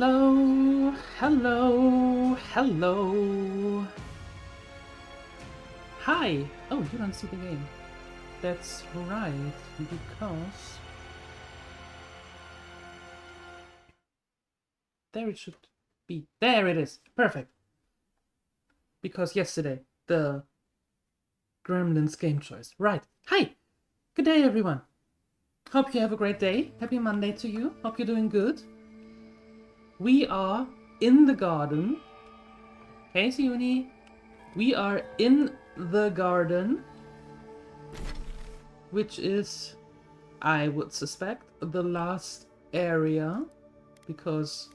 Hello, hello, hello. Hi. Oh, you don't see the game. That's right, because there it should be. There it is. Perfect. Because yesterday, the Gremlins game choice. Right. Hi. Good day, everyone. Hope you have a great day. Happy Monday to you. Hope you're doing good. We are in the garden. Hey, Siuni. We are in the garden, which is, I would suspect, the last area, because,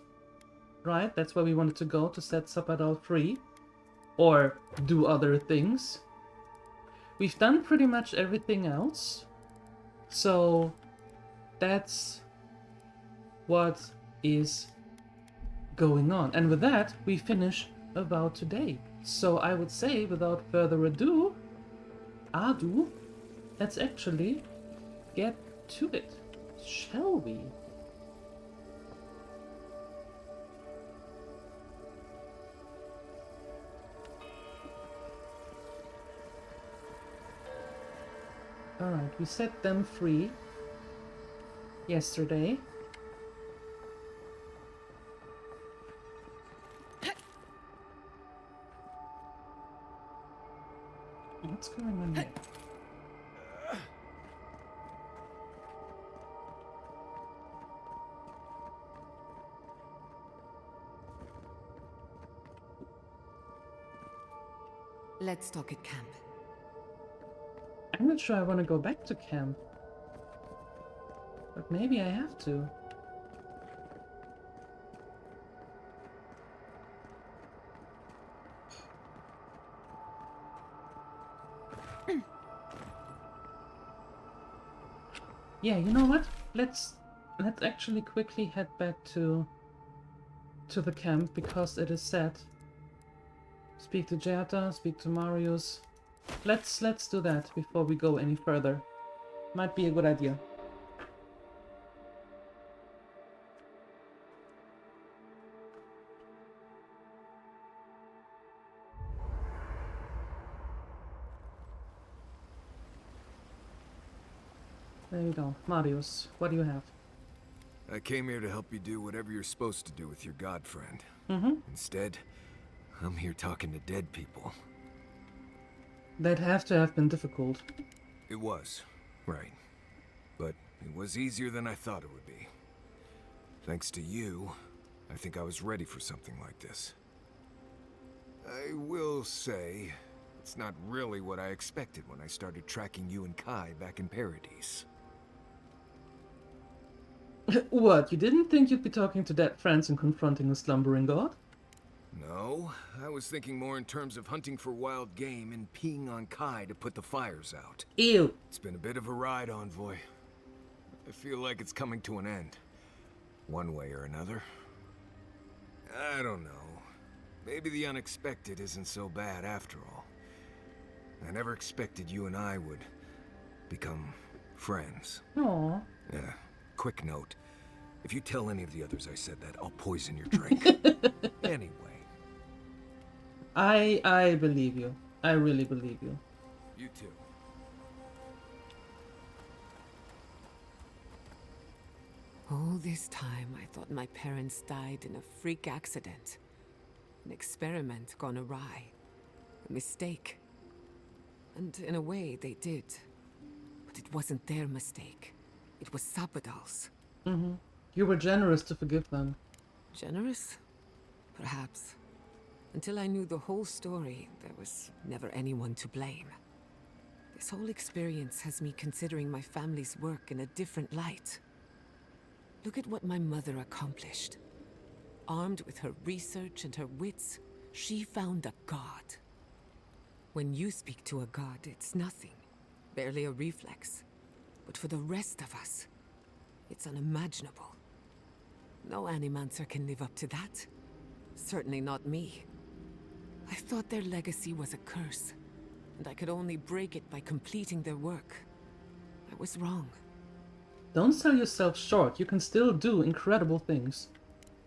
right, that's where we wanted to go to set Sabadell free, or do other things. We've done pretty much everything else, so that's what is going on. And with that, we finish Avowed today. So I would say, without further ado, let's actually get to it, shall we? Alright, we set them free yesterday. What's going on here? Let's talk at camp. I'm not sure I want to go back to camp. But maybe I have to. Yeah, you know what? Let's actually quickly head back to the camp, because it is set. Speak to Jata, speak to Marius. Let's do that before we go any further. Might be a good idea. There you go. Marius, what do you have? I came here to help you do whatever you're supposed to do with your god friend. Instead, I'm here talking to dead people. That'd have to have been difficult. It was, right. But it was easier than I thought it would be. Thanks to you, I think I was ready for something like this. I will say, it's not really what I expected when I started tracking you and Kai back in Paradise. What, you didn't think you'd be talking to dead friends and confronting a slumbering god? No, I was thinking more in terms of hunting for wild game and peeing on Kai to put the fires out. Ew. It's been a bit of a ride, Envoy. I feel like it's coming to an end. One way or another. I don't know. Maybe the unexpected isn't so bad after all. I never expected you and I would become friends. Aww. Yeah. Quick note. If you tell any of the others I said that, I'll poison your drink. Anyway. I believe you. I really believe you. You too. All this time, I thought my parents died in a freak accident. An experiment gone awry. A mistake. And in a way, they did. But it wasn't their mistake. It was Sabadell's. You were generous to forgive them. Generous? Perhaps. Until I knew the whole story, there was never anyone to blame. This whole experience has me considering my family's work in a different light. Look at what my mother accomplished. Armed with her research and her wits, she found a god. When you speak to a god, it's nothing. Barely a reflex. But for the rest of us, it's unimaginable. No animancer can live up to that. Certainly not me. I thought their legacy was a curse, and I could only break it by completing their work. I was wrong. Don't sell yourself short. You can still do incredible things.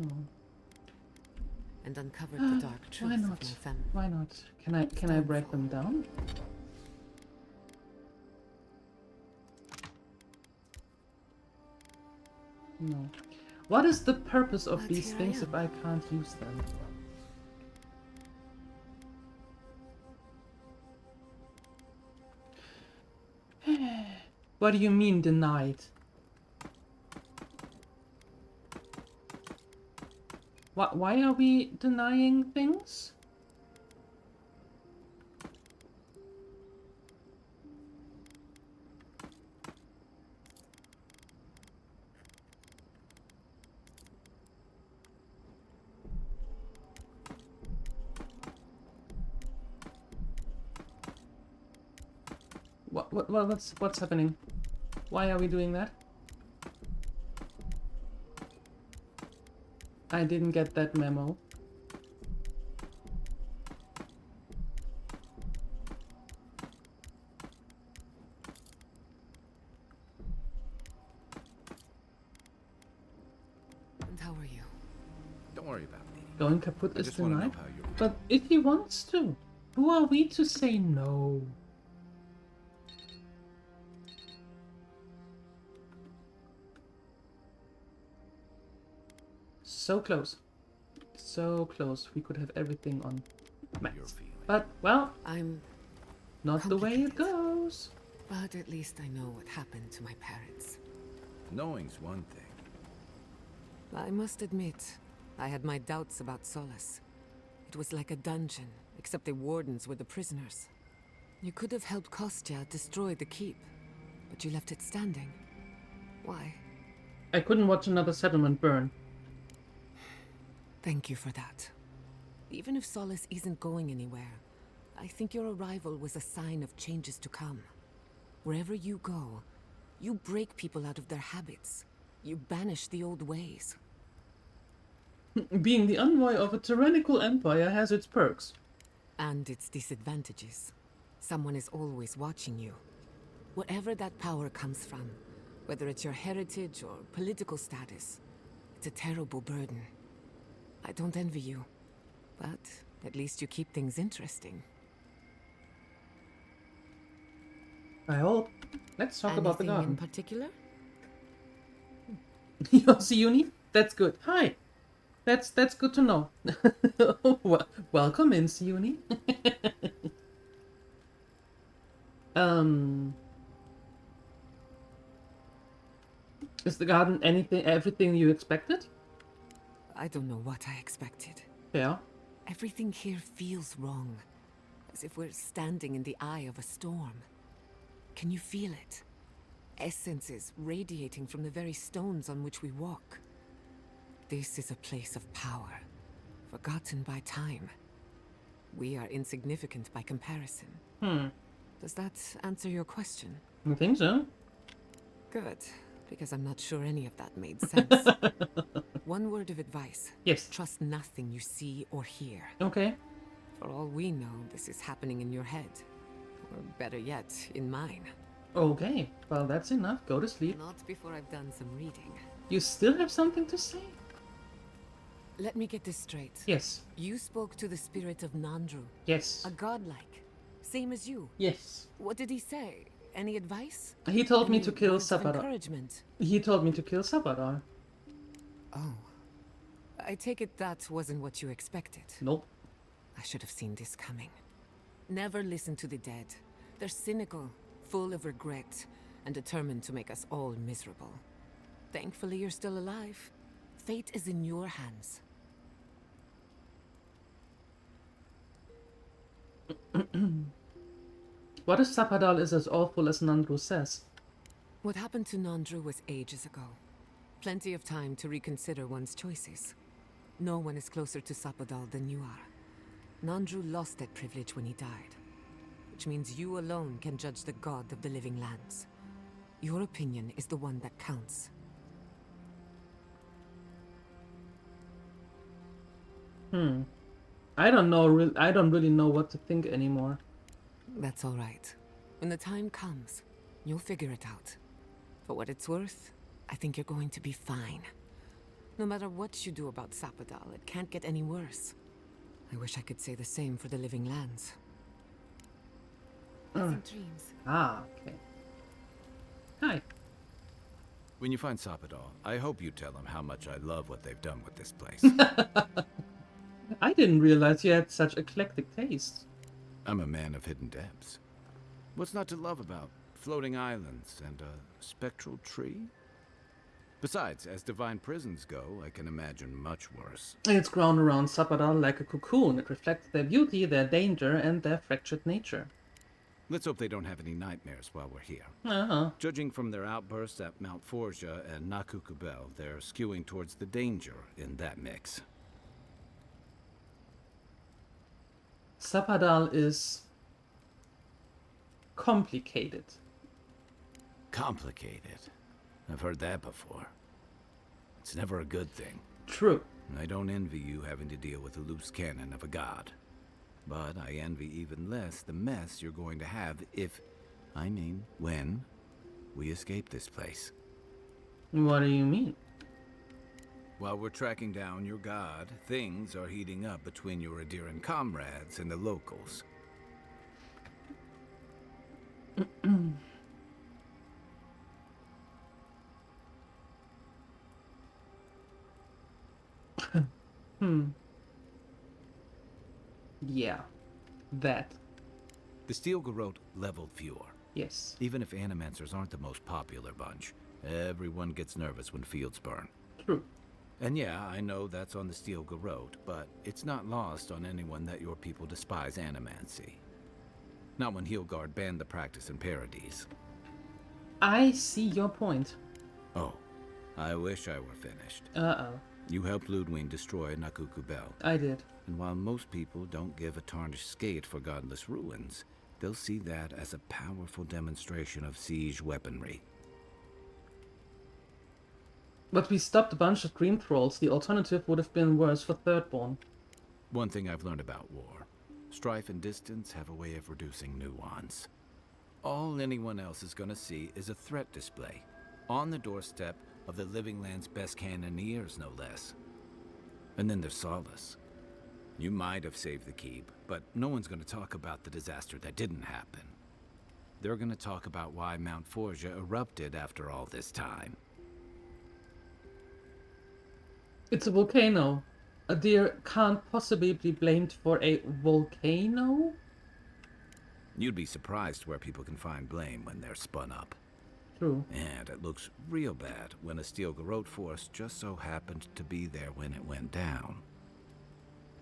No. And uncovered the dark Why truth of not? my family. Why not? Can I break them down? No. What is the purpose of But these here I things am. if I can't use them? What do you mean denied? Why are we denying things? What's happening? Why are we doing that? I didn't get that memo. And how are you? Don't worry about me. Going kaput I is just want to know denied. how you're... But if he wants to, who are we to say no? So close. So close. We could have everything on You're max. feeling. But, well, I'm... not the way it complicated. goes. But at least I know what happened to my parents. Knowing's one thing. I must admit, I had my doubts about Solace. It was like a dungeon, except the wardens were the prisoners. You could have helped Kostya destroy the keep, but you left it standing. Why? I couldn't watch another settlement burn. Thank you for that. Even if Solace isn't going anywhere, I think your arrival was a sign of changes to come. Wherever you go, you break people out of their habits. You banish the old ways. Being the envoy of a tyrannical empire has its perks. And its disadvantages. Someone is always watching you. Wherever that power comes from, whether it's your heritage or political status, it's a terrible burden. I don't envy you, but at least you keep things interesting. I hope. Let's talk about the Anything garden. in particular? Siuni? That's good. Hi. That's good to know. Welcome in, Siuni. Is the garden everything you expected? I don't know what I expected. Yeah. Everything here feels wrong, as if we're standing in the eye of a storm. Can you feel it? Essences radiating from the very stones on which we walk. This is a place of power, forgotten by time. We are insignificant by comparison. Does that answer your question? I think so. Good, because I'm not sure any of that made sense. One word of advice. Yes. Trust nothing you see or hear. Okay. For all we know, this is happening in your head. Or better yet, in mine. Okay. Well, that's enough. Go to sleep. Not before I've done some reading. You still have something to say? Let me get this straight. Yes. You spoke to the spirit of Nandru, Yes. a godlike, same as you. Yes. What did he say? Any advice? He told me Any to kill words of Sabadar. encouragement? He told me to kill Sabadar. Oh. I take it that wasn't what you expected. Nope. I should have seen this coming. Never listen to the dead. They're cynical, full of regret, and determined to make us all miserable. Thankfully, you're still alive. Fate is in your hands. What if Sapadal is as awful as Nandru says? What happened to Nandru was ages ago. Plenty of time to reconsider one's choices. No one is closer to Sapadal than you are. Nandru lost that privilege when he died, which means you alone can judge the god of the living lands. Your opinion is the one that counts. I don't know. I don't really know what to think anymore. That's all right. When the time comes, you'll figure it out. For what it's worth, I think you're going to be fine. No matter what you do about Sapadal, it can't get any worse. I wish I could say the same for the living lands. Pleasant dreams. Ah, okay. Hi. When you find Sapadal, I hope you tell him how much I love what they've done with this place. I didn't realize you had such eclectic taste. I'm a man of hidden depths. What's not to love about floating islands and a spectral tree? Besides, as divine prisons go, I can imagine much worse. It's grown around Sapadal like a cocoon. It reflects their beauty, their danger, and their fractured nature. Let's hope they don't have any nightmares while we're here. Uh-huh. Judging from their outbursts at Mount Forja and Nakukubel, they're skewing towards the danger in that mix. Sapadal is complicated. Complicated. I've heard that before. It's never a good thing. True. I don't envy you having to deal with a loose cannon of a god. But I envy even less the mess you're going to have if, I mean, when, we escape this place. What do you mean? While we're tracking down your god, things are heating up between your Adiran comrades and the locals. Yeah. That. The Steel Garrote leveled fewer. Yes. Even if Animancers aren't the most popular bunch, everyone gets nervous when fields burn. True. And yeah, I know that's on the Steel Garrote, but it's not lost on anyone that your people despise Animancy. Not when Heelguard banned the practice in Paradise. I see your point. Oh, I wish I were finished. Uh-oh. You helped Ludwig destroy Nakukubel. I did. And while most people don't give a tarnished skate for godless ruins, they'll see that as a powerful demonstration of siege weaponry. But we stopped a bunch of Dream Thralls. The alternative would have been worse for Thirdborn. One thing I've learned about war. Strife and distance have a way of reducing nuance. All anyone else is gonna see is a threat display, on the doorstep of the Living Land's best cannoneers, no less. And then there's Solace. You might have saved the keep, but no one's gonna talk about the disaster that didn't happen. They're gonna talk about why Mount Forja erupted after all this time. It's a volcano. A deer can't possibly be blamed for a volcano? You'd be surprised where people can find blame when they're spun up. True. And it looks real bad when a Steel Garrote force just so happened to be there when it went down.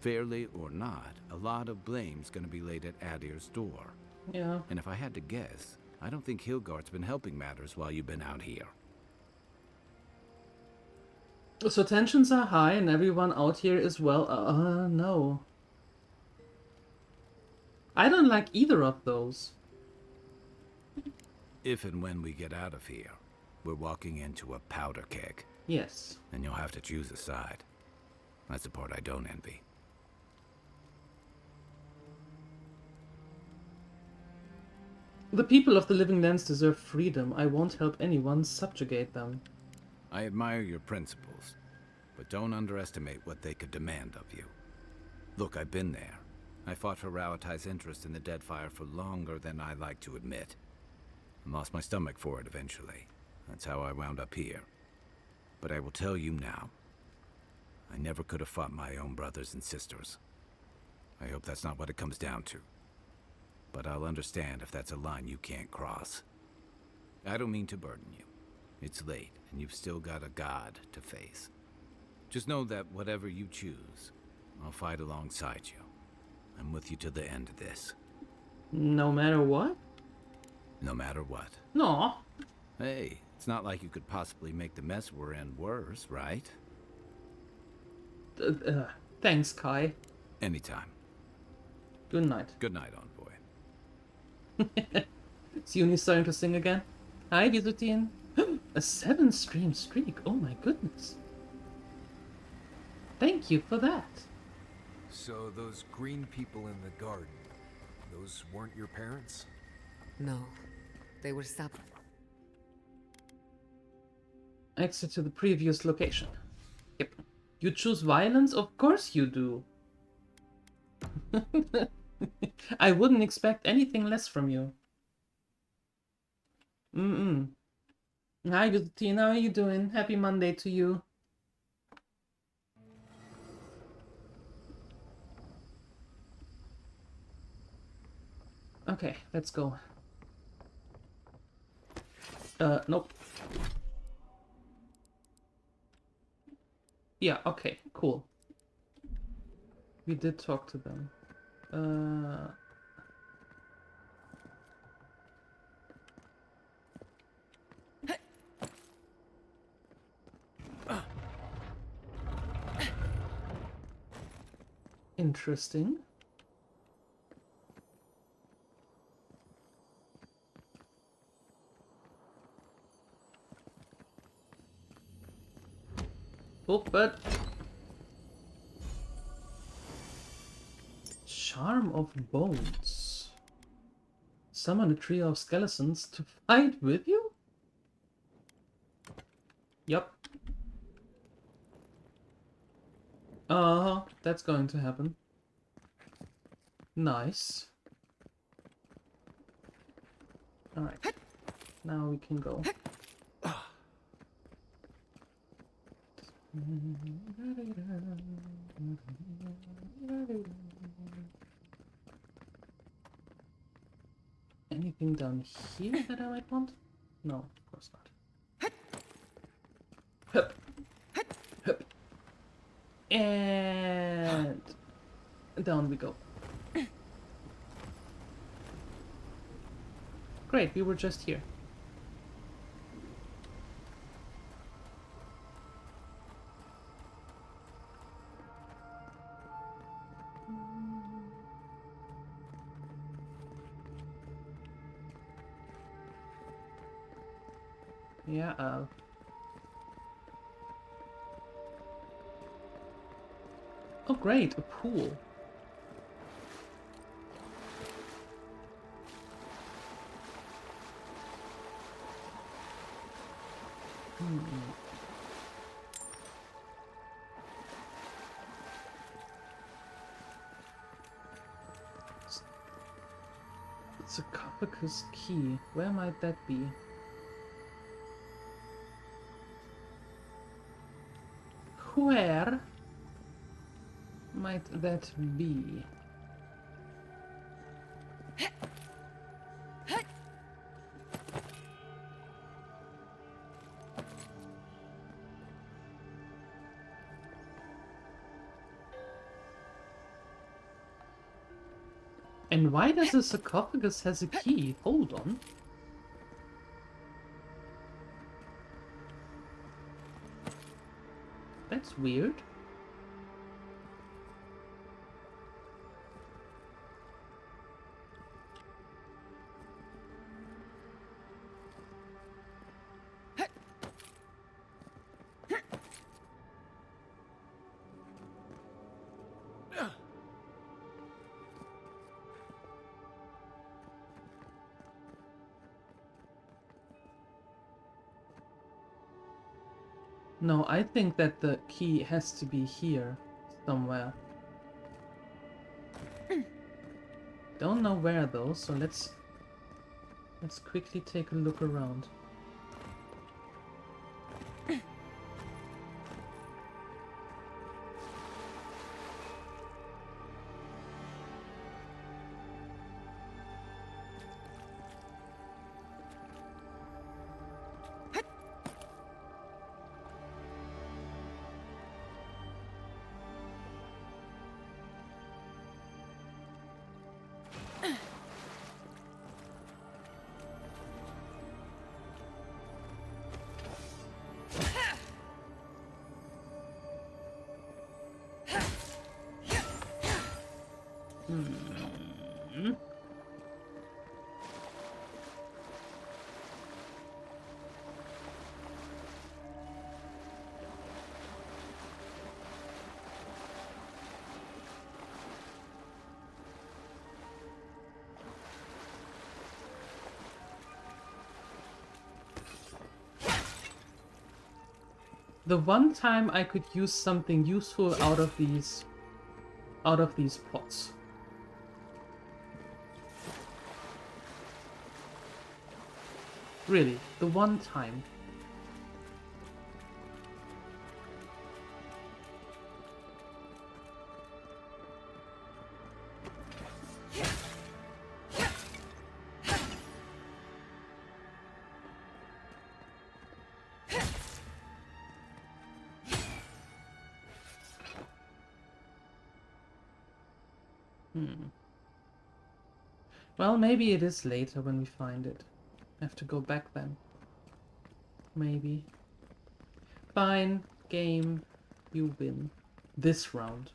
Fairly or not, a lot of blame's gonna be laid at Adir's door. Yeah. And if I had to guess, I don't think Heelguard's been helping matters while you've been out here. So tensions are high and everyone out here is well, no. I don't like either of those. If and when we get out of here, we're walking into a powder keg. Yes. And you'll have to choose a side. That's the part I don't envy. The people of the Living Lands deserve freedom. I won't help anyone subjugate them. I admire your principles, but don't underestimate what they could demand of you. Look, I've been there. I fought for Rauatai's interest in the Deadfire for longer than I like to admit. I lost my stomach for it eventually. That's how I wound up here. But I will tell you now, I never could have fought my own brothers and sisters. I hope that's not what it comes down to. But I'll understand if that's a line you can't cross. I don't mean to burden you. It's late, and you've still got a god to face. Just know that whatever you choose, I'll fight alongside you. I'm with you to the end of this. No matter what? No matter what. No. Hey, it's not like you could possibly make the mess we're in worse, right? Thanks, Kai. Anytime. Good night. Good night, envoy. Is Uni starting to sing again? Hi, Gizutin. A 7-stream streak. Oh my goodness. Thank you for that. So those green people in the garden, those weren't your parents? No, they were Exit to the previous location. Yep. You choose violence? Of course you do. I wouldn't expect anything less from you. Mm-mm. Hi, Tina. How are you doing? Happy Monday to you. Okay, let's go. Nope. Yeah, okay, cool. We did talk to them. Interesting. Oh, but... Charm of Bones. Summon a trio of skeletons to fight with you? Yup. Uh-huh, that's going to happen. Nice. Alright. Now we can go. Anything down here that I might want? No, of course not. Hup. Hup. And down we go. Great, we were just here. Yeah, oh great, a pool. Sarcophagus key. Where might that be? Where might that be? And why does the sarcophagus has a key? Hold on. That's weird. No, I think that the key has to be here somewhere. Don't know where though, so let's quickly take a look around. the one time I could use something useful out of these pots. Really, the one time. Well, maybe it is later when we find it. I have to go back then. Maybe. Fine. Game. You win. This round.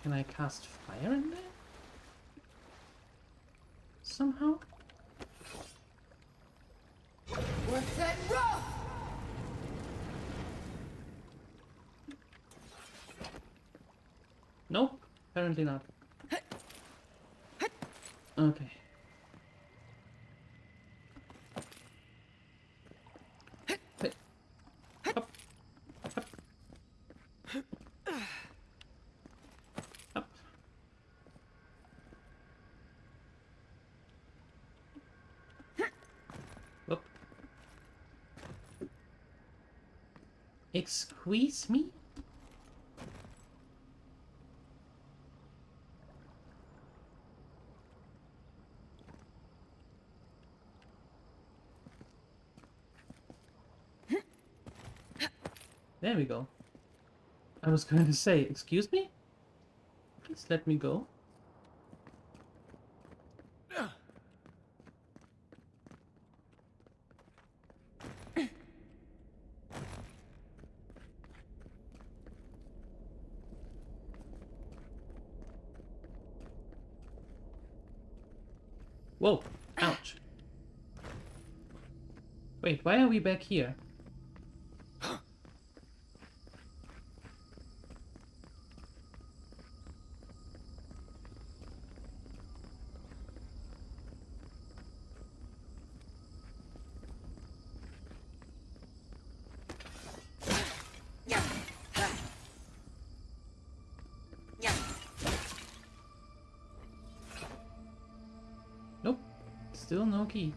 Can I cast fire in there? Somehow? Worth that rough! Nope, apparently not. Okay. Hey. Up. Up. Up. Up. Excuse me? There we go. I was going to say, excuse me? Please let me go. Whoa, ouch. Wait, why are we back here? Nope, still no key.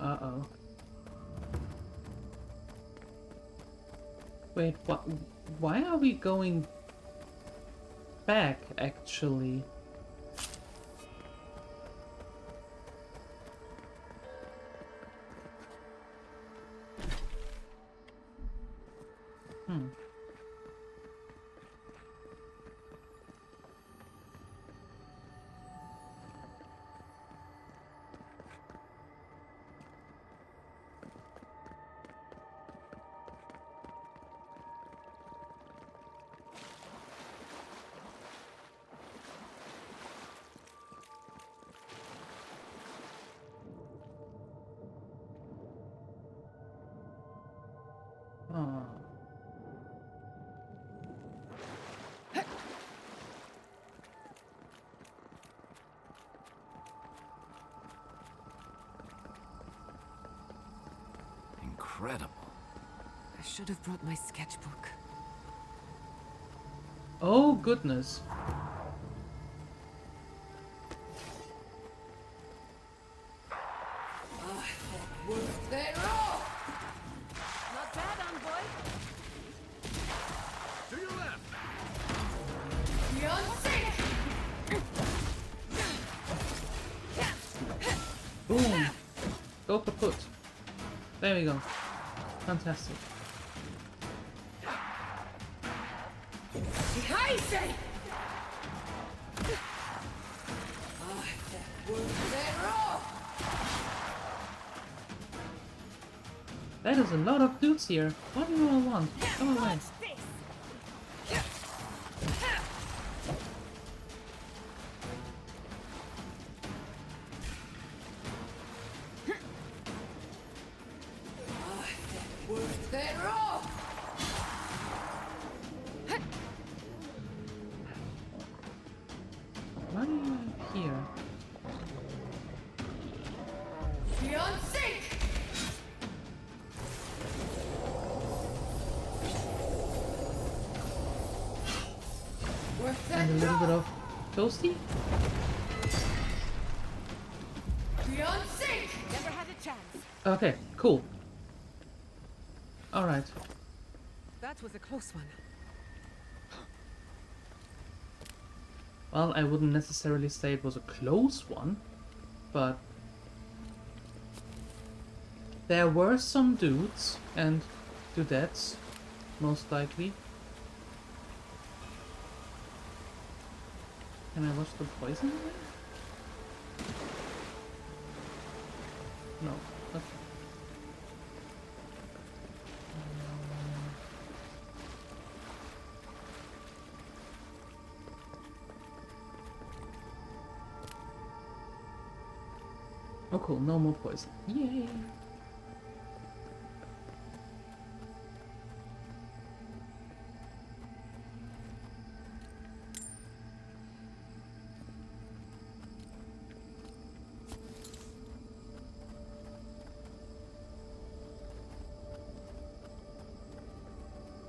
Uh-oh. Wait, what? Why are we going back, actually? Oh. Incredible. I should have brought my sketchbook. Oh, goodness. Worth that rough! Not bad, envoy. To your left! Go kaput. There we go. Fantastic. Scheiße! Ah, der Wolf der Roh! That is a lot of dudes here. What do you all want? Come away. Wolf der Roh! Why are you here? Beyond sick! Wolf der And a little bit Roh! of toasty? Beyond sick! Never had a chance. Okay, cool. Alright. That was a close one. Well, I wouldn't necessarily say it was a close one, but there were some dudes and dudettes, most likely. Can I watch the poison away? No. Okay. Oh cool, no more poison. Yay!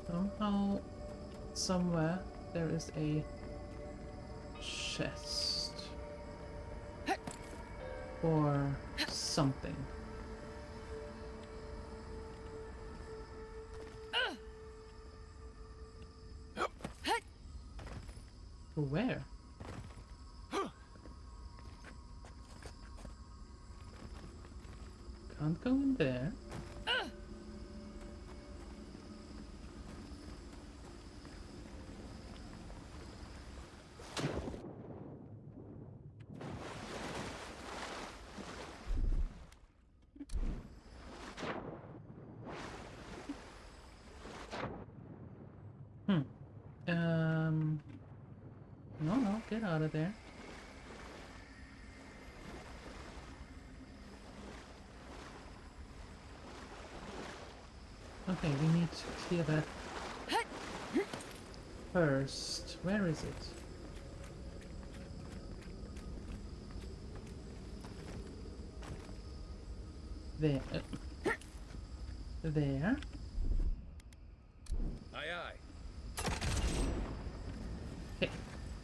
Somehow, somewhere, there is a chest. Or something. Where? Can't go in there. No, get out of there. Okay, we need to clear that first. Where is it? There. There. Aye, aye. Okay,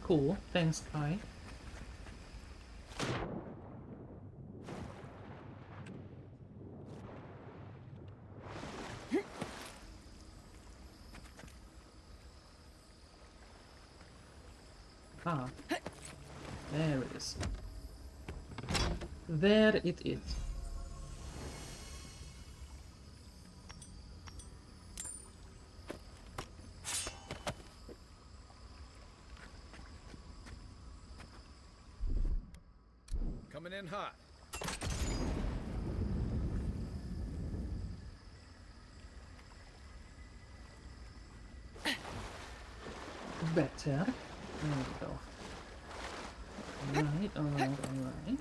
cool. Thanks, Kai. Ah, there it is. There it is. Coming in hot. Better. There we go. Alright, alright.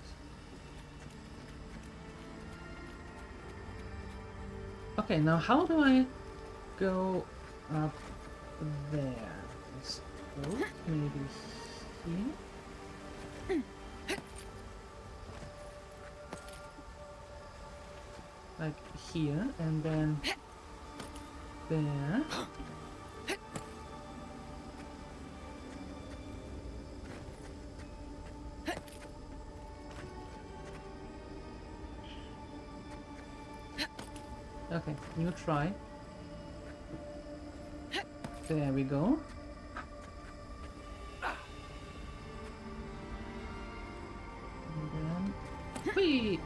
Okay, now how do I go up there? Let's go maybe here. Like here, and then there. Okay, new try. There we go. And then... Whee!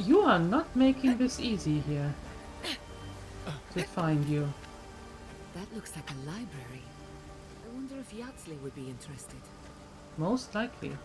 You are not making this easy here to find you. That looks like a library. I wonder if Yatsley would be interested. Most likely.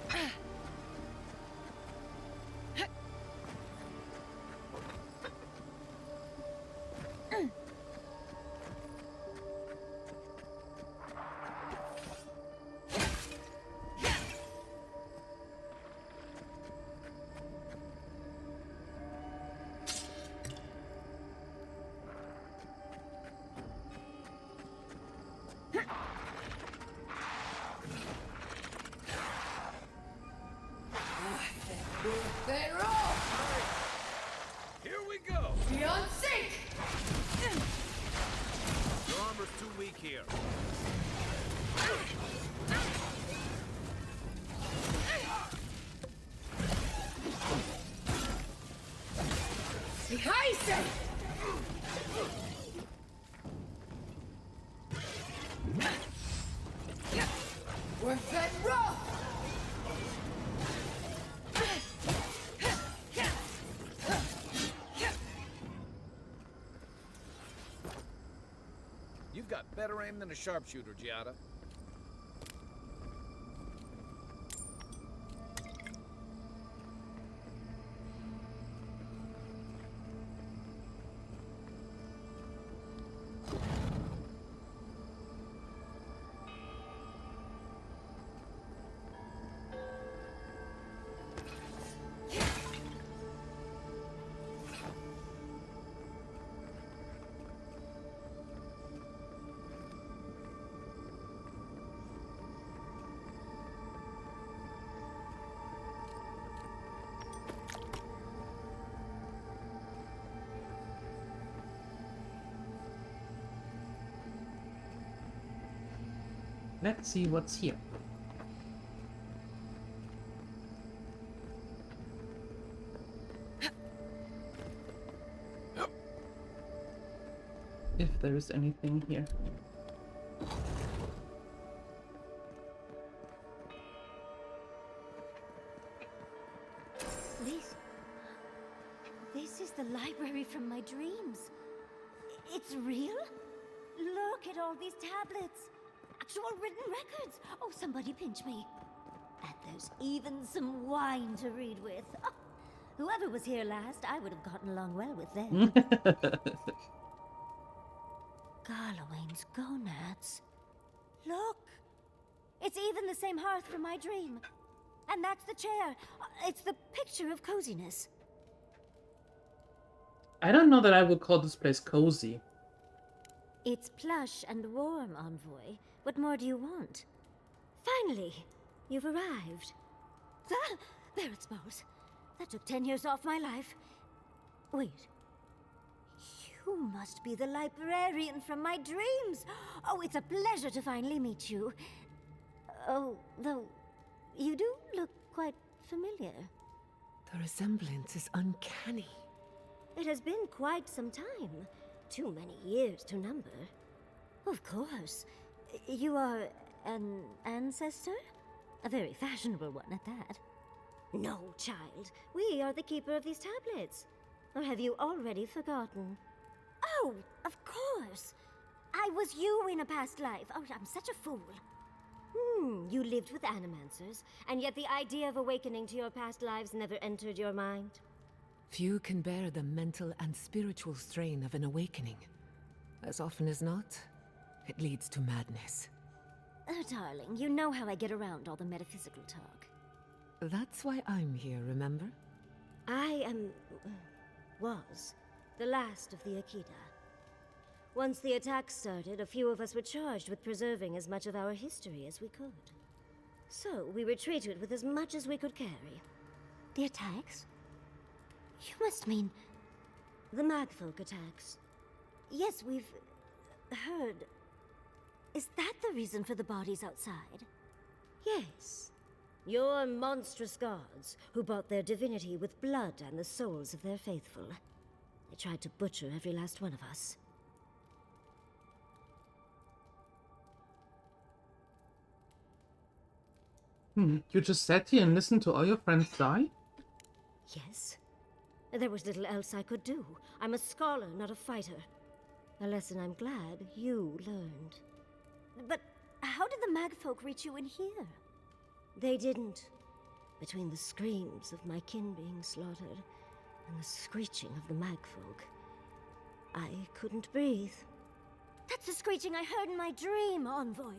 They're off! Here we go! Beyond sync! Your armor's too weak here. Behind! We're fed raw! You've got better aim than a sharpshooter, Giada. Let's see what's here. If there is anything here. This is the library from my dreams. It's real? Look at all these tablets. Actual written records. Oh, somebody pinch me. And there's even some wine to read with. Oh, whoever was here last, I would have gotten along well with them. Garlawain's gonads. Look! It's even the same hearth from my dream. And that's the chair. It's the picture of coziness. I don't know that I would call this place cozy. It's plush and warm, Envoy. What more do you want? Finally, you've arrived. Ah, there it smells. That took 10 years off my life. Wait. You must be the librarian from my dreams. Oh, it's a pleasure to finally meet you. Oh, though, you do look quite familiar. The resemblance is uncanny. It has been quite some time. Too many years to number. Of course. You are an ancestor? A very fashionable one at that. No, child. We are the keeper of these tablets. Or have you already forgotten? Oh, of course. I was you in a past life. Oh, I'm such a fool. You lived with animancers, and yet the idea of awakening to your past lives never entered your mind. Few can bear the mental and spiritual strain of an awakening. As often as not, it leads to madness. Oh, darling, you know how I get around all the metaphysical talk. That's why I'm here, remember? I was the last of the Akita. Once the attack started, a few of us were charged with preserving as much of our history as we could. So, we retreated with as much as we could carry. The attacks? You must mean... the Magfolk attacks. Yes, we've... heard... Is that the reason for the bodies outside? Yes. Your monstrous gods, who bought their divinity with blood and the souls of their faithful. They tried to butcher every last one of us. You just sat here and listened to all your friends die? Yes. There was little else I could do. I'm a scholar, not a fighter. A lesson I'm glad you learned. But how did the magfolk reach you in here? They didn't. Between the screams of my kin being slaughtered and the screeching of the magfolk, I couldn't breathe. That's the screeching I heard in my dream, Envoy.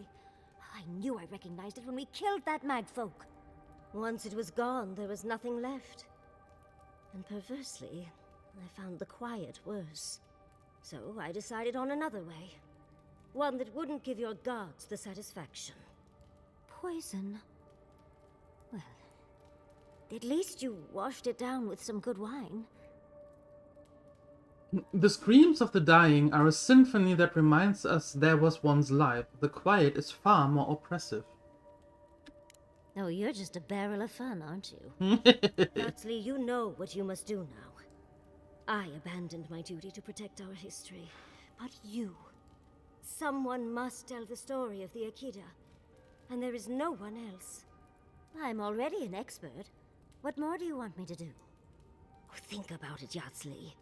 I knew I recognized it when we killed that magfolk. Once it was gone, there was nothing left. And perversely, I found the quiet worse. So I decided on another way. One that wouldn't give your gods the satisfaction. Poison? Well, at least you washed it down with some good wine. The screams of the dying are a symphony that reminds us there was once life. The quiet is far more oppressive. Oh, you're just a barrel of fun, aren't you? Huxley, you know what you must do now. I abandoned my duty to protect our history. But you... someone must tell the story of the Akita. And there is no one else. I'm already an expert. What more do you want me to do? Oh, think about it, Huxley.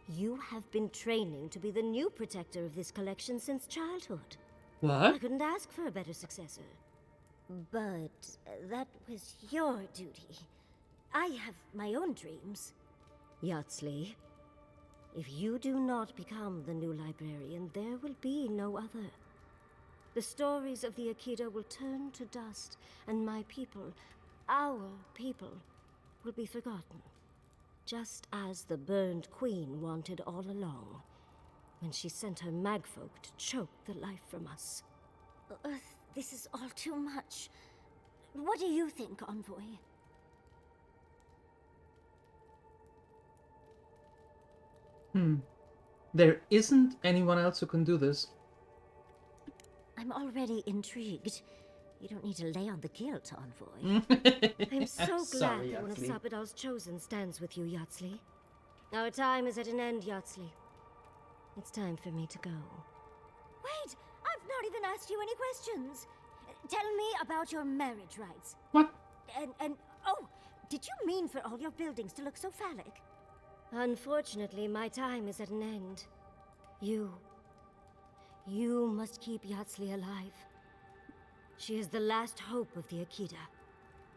You have been training to be the new protector of this collection since childhood. I What? couldn't ask for a better successor. But that was your duty. I have my own dreams. Huxley, if you do not become the new librarian, there will be no other. The stories of the Akita will turn to dust, and my people, our people, will be forgotten. Just as the burned queen wanted all along, when she sent her magfolk to choke the life from us. This is all too much. What do you think, Envoy? There isn't anyone else who can do this. I'm already intrigued. You don't need to lay on the guilt, Envoy. I'm so glad Sorry, that one of Huxley. Sapidal's chosen stands with you, Huxley. Our time is at an end, Huxley. It's time for me to go. Wait! I've not even asked you any questions! Tell me about your marriage rites. What? And oh, did you mean for all your buildings to look so phallic? Unfortunately, my time is at an end. You must keep Huxley alive. She is the last hope of the Akita.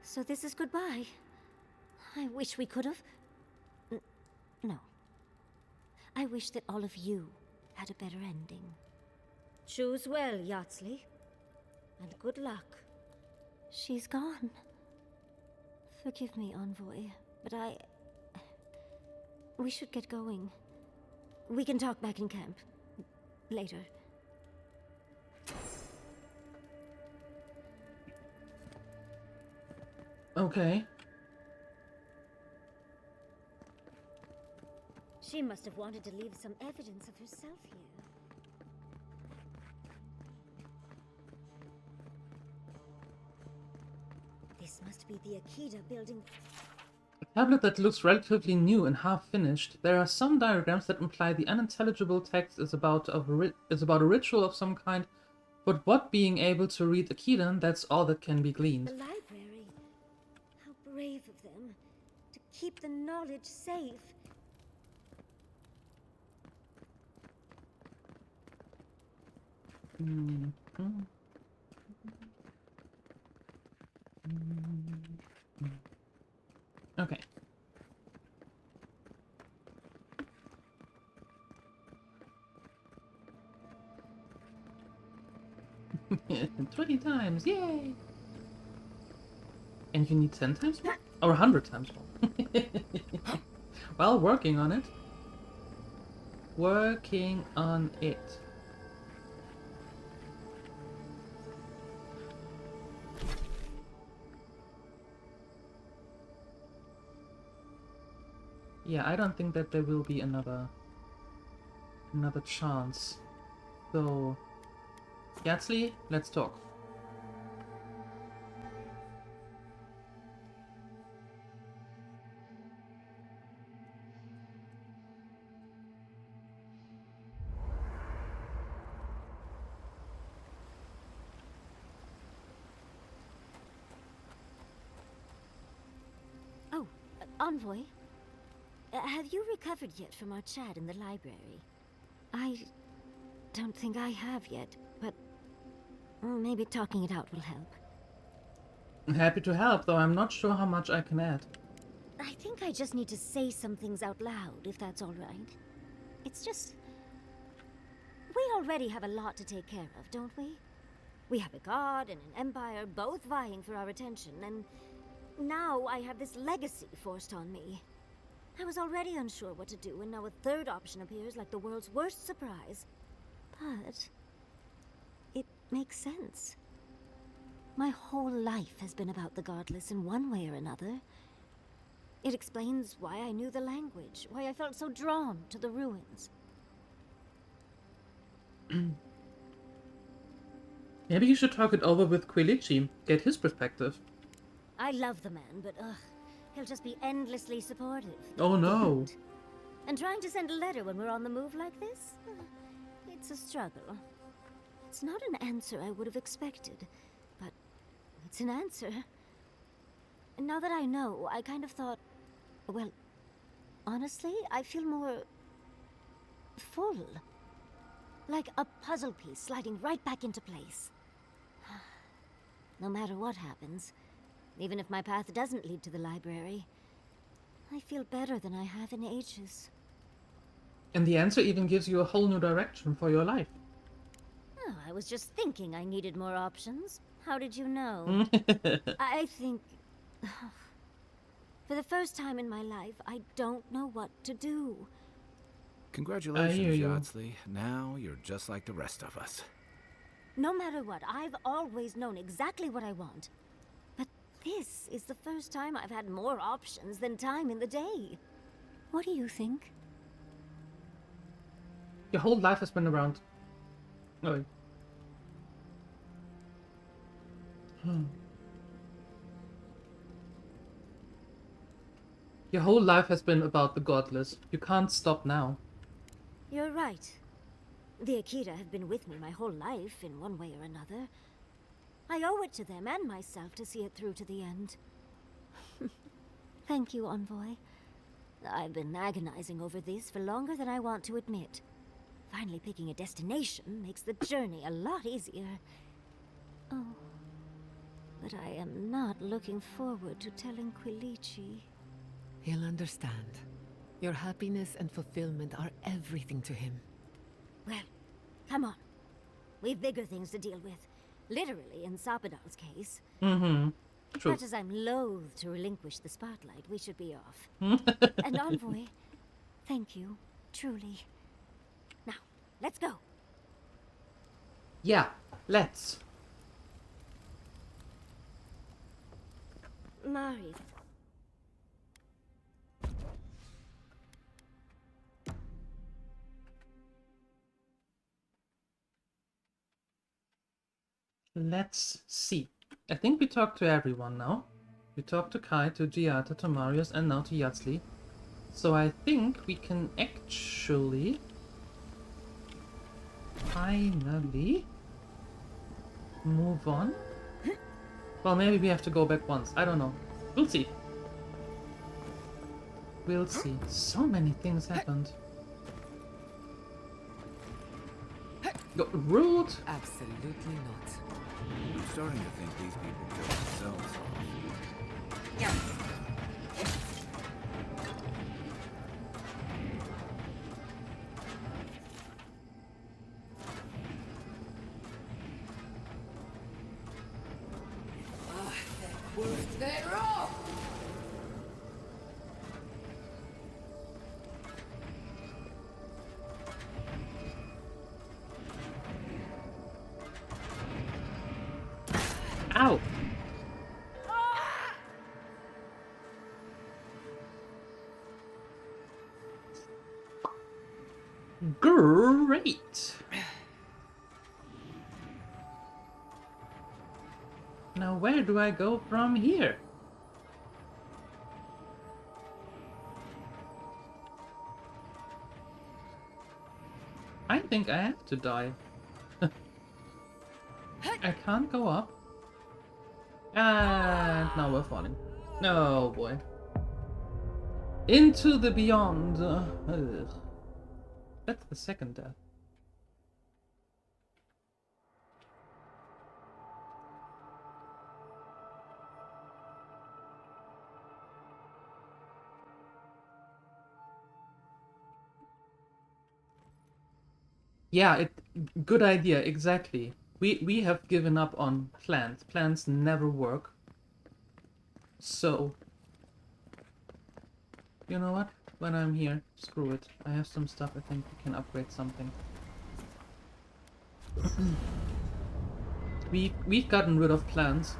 So this is goodbye. I wish we could have... No. I wish that all of you had a better ending. Choose well, Huxley. And good luck. She's gone. Forgive me, Envoy, but we should get going. We can talk back in camp. Later. Okay. She must have wanted to leave some evidence of herself here. This must be the Akita building. A tablet that looks relatively new and half-finished. There are some diagrams that imply the unintelligible text is about a ritual of some kind, but what being able to read Akitan, that's all that can be gleaned. The library. How brave of them. To keep the knowledge safe. Okay. Yeah, 20 times, yay! And you need 10 times more? Or 100 times more? Well, working on it. Working on it. Yeah, I don't think that there will be another chance. So, Huxley, let's talk. Oh, Envoy. have you recovered yet from our chat in the library? I don't think I have yet, but maybe talking it out will help. I'm happy to help, though I'm not sure how much I can add. I think I just need to say some things out loud, if that's all right. It's just... we already have a lot to take care of, don't we? We have a god and an empire, both vying for our attention, and now I have this legacy forced on me. I was already unsure what to do, and now a third option appears like the world's worst surprise. But... it makes sense. My whole life has been about the godless in one way or another. It explains why I knew the language, why I felt so drawn to the ruins. Maybe you should talk it over with Quilici, get his perspective. I love the man, but he'll just be endlessly supportive. Oh no. And trying to send a letter when we're on the move like this? It's a struggle. It's not an answer I would have expected, but it's an answer. And now that I know, I kind of thought, well, honestly, I feel more... full. Like a puzzle piece sliding right back into place. No matter what happens, even if my path doesn't lead to the library, I feel better than I have in ages. And the answer even gives you a whole new direction for your life. Oh, I was just thinking I needed more options. How did you know? I think... for the first time in my life, I don't know what to do. Congratulations, Yardsley. Now you're just like the rest of us. No matter what, I've always known exactly what I want. But this is the first time I've had more options than time in the day. What do you think? Your whole life has been around. Oh. Your whole life has been about the godless. You can't stop now. You're right. The Akita have been with me my whole life, in one way or another. I owe it to them and myself to see it through to the end. Thank you, Envoy. I've been agonizing over this for longer than I want to admit. Finally picking a destination makes the journey a lot easier. Oh, but I am not looking forward to telling Quilici. He'll understand. Your happiness and fulfillment are everything to him. Well, come on. We've bigger things to deal with. Literally, in Sapadal's case. Mm-hmm. True. Much as I'm loath to relinquish the spotlight, we should be off. And Envoy, thank you, truly. Now, let's go. Yeah, let's. Mari. Let's see. I think we talked to everyone now. We talked to Kai, to Giata, to Marius, and now to Yardsley. So I think we can actually... finally... move on. Well, maybe we have to go back once. I don't know. We'll see. We'll see. So many things happened. Rude! Absolutely not. I'm starting to think these people killed themselves off. Work their off! Ow! Great! Now where do I go from here? I think I have to die. I can't go up. And now we're falling. Oh boy. Into the beyond. Ugh. That's the second death. Yeah, good idea, exactly. We have given up on plants. Plants never work. So, you know what? When I'm here, screw it. I have some stuff. I think we can upgrade something. We've gotten rid of plants,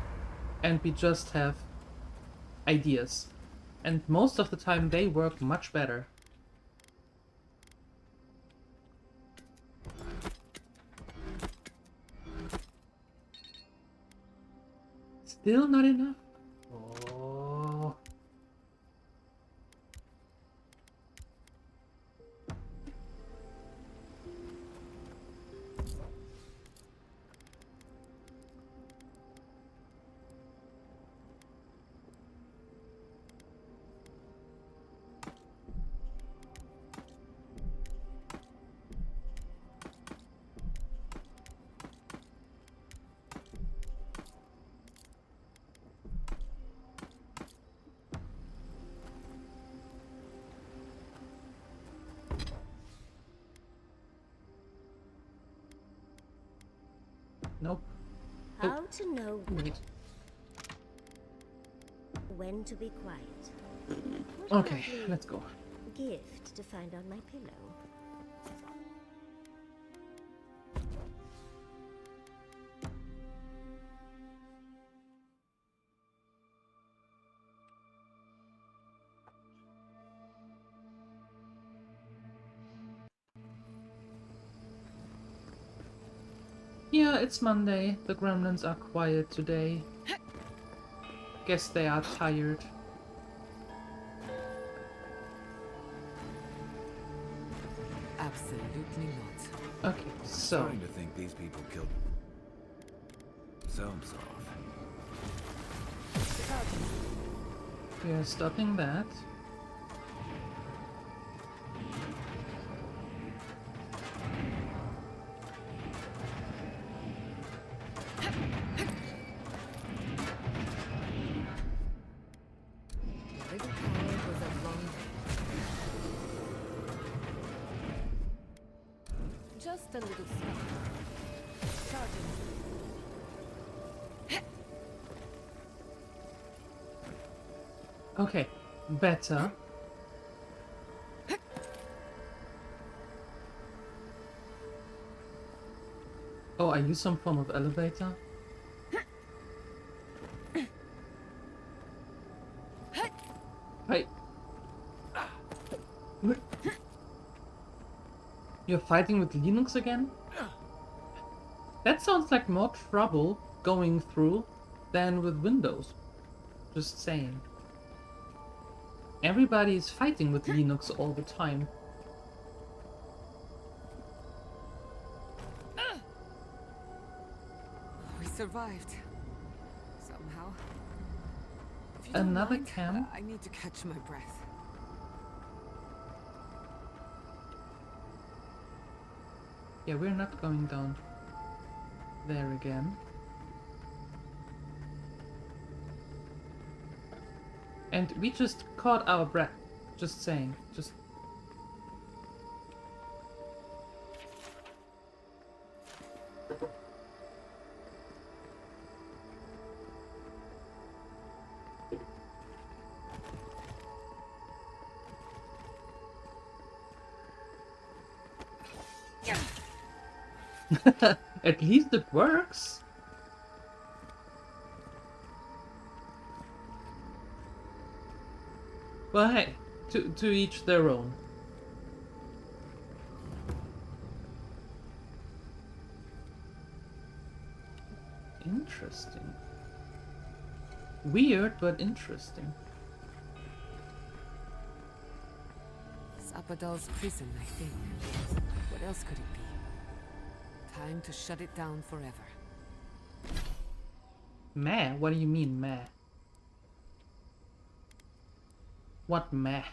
and we just have ideas. And most of the time they work much better. Still not enough? Oh. Nope. How to know Wait. when to be quiet. What a Okay, lovely let's go. gift to find on my pillow. Yeah, it's Monday. The gremlins are quiet today. Guess they are tired. Absolutely not. Okay, so Starting to think these people killed themselves off. we are stopping that. Little power was a long. Just a little spark. Sergeant. Okay, better. Oh, are you some form of elevator? Hi. You're fighting with Linux again? That sounds like more trouble going through than with Windows. Just saying. Everybody is fighting with Linux all the time. We survived. Somehow. If you don't Another mind, camp? I need to catch my breath. Yeah, we're not going down there again. And we just caught our breath. Just saying. Just... At least it works. Well, hey, to each their own. Interesting. Weird, but interesting. Zapadal's prison, I think. What else could it be? Time to shut it down forever. Meh? What do you mean, meh? What meh?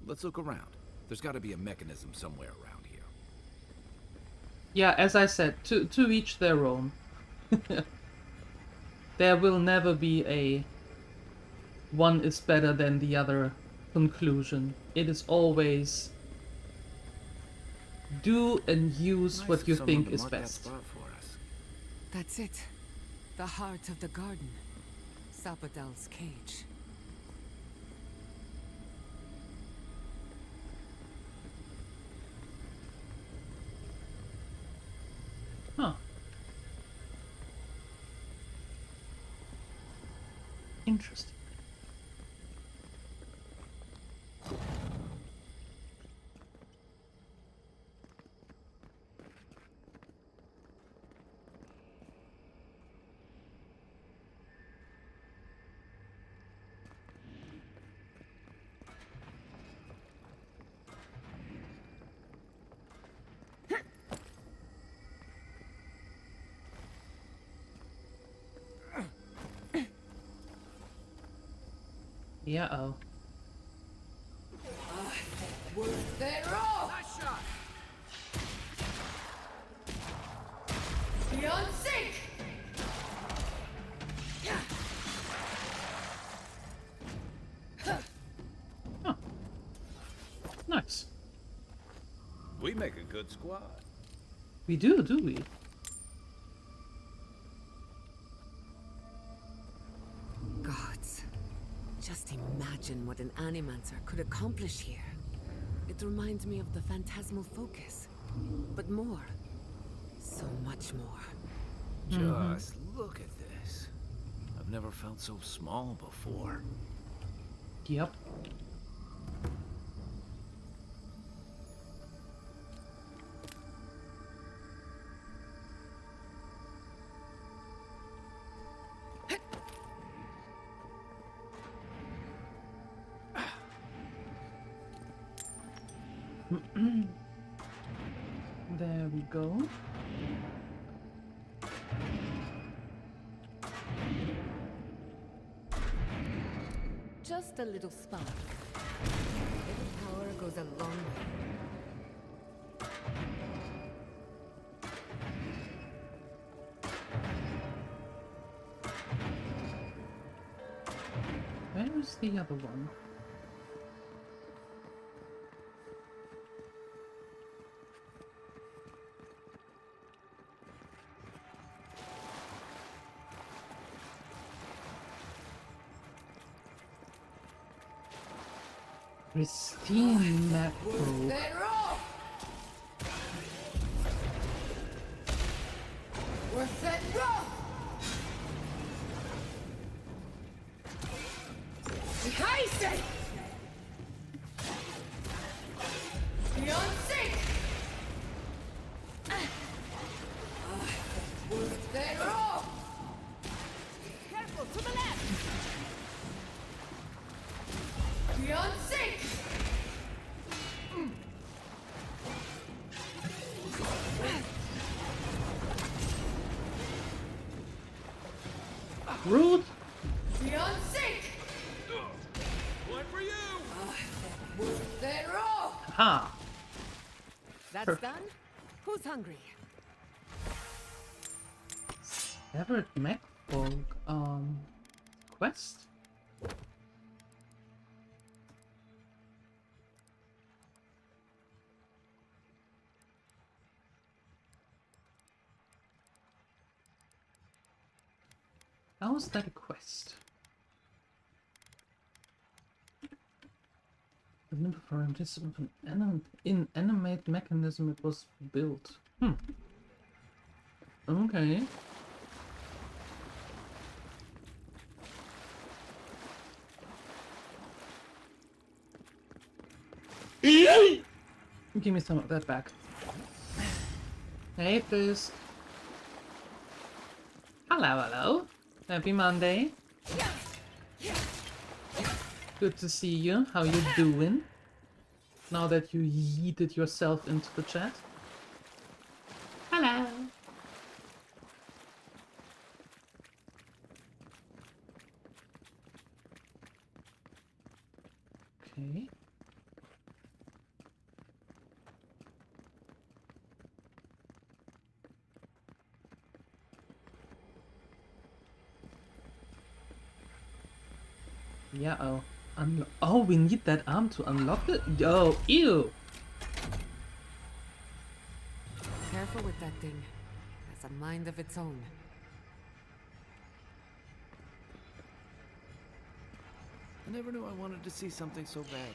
let's look around. There's got to be a mechanism somewhere around here. Yeah, as I said, to each their own. There will never be a one is better than the other conclusion. It is always do and use Nice what of you someone think to is mark that best. spot for us. That's it. The heart of the garden. Sapadal's cage. Huh. Interesting. Yeah, oh. Worth it all! Nice shot! Beyond sync! Nice. We make a good squad. We do we? Gods. Just imagine what an animancer could accomplish here. It reminds me of the phantasmal focus. But more. So much more. Just look at this. I've never felt so small before. Yep. There we go. Just a little spark. Little power goes a long way. Where is the other one? Pristine macro. Worth it all! Worth it all! Heisen! Beyond sync! Worth it all! Careful, to the left! Beyond sync! Rude. Beyond sync! One for you! Worth it all! Ha. That's done? Who's hungry? Everett MacFog, quest? How is that a quest? Remember for an inanimate mechanism it was built. Okay. Give me some of that back. Hey, please. Hello, hello. Happy Monday. Good to see you. How you doing? Now that you yeeted yourself into the chat. Hello. Okay. Yeah, oh. Oh, we need that arm to unlock it? Yo, ew! Careful with that thing. It has a mind of its own. I never knew I wanted to see something so badly.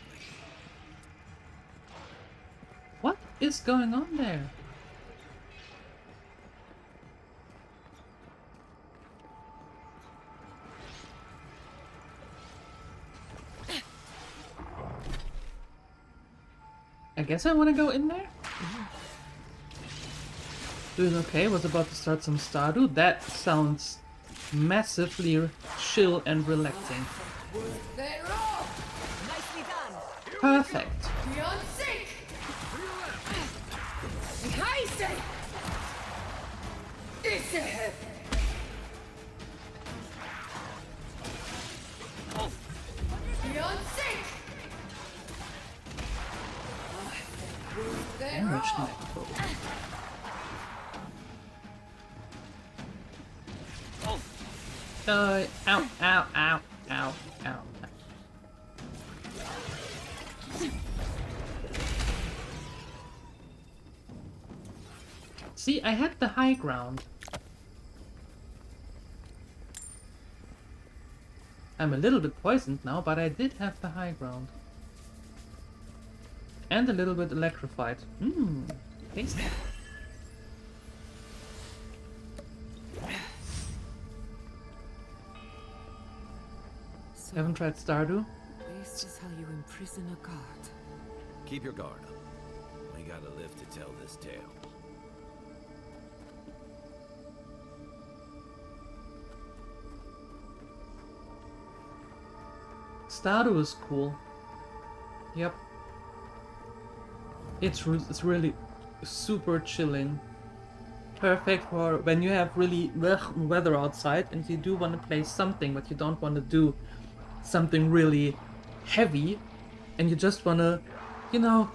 What is going on there? I guess I want to go in there? Doing okay, was about to start some Stardew. That sounds massively chill and relaxing. They're off! Nicely done! Perfect. Beyond sync! Heise! It's ahead! Beyond sync! They're Damage off! necro. Ow, ow, ow, ow, ow. See, I had the high ground. I'm a little bit poisoned now, but I did have the high ground. And a little bit electrified. Mmm, tasty. So, Haven't tried Stardew? this is how you imprison a god. Keep your guard up. We gotta live to tell this tale. Stardew is cool. Yep. It's really super chilling. Perfect for when you have really weather outside and you do want to play something, but you don't want to do something really heavy, and you just want to, you know,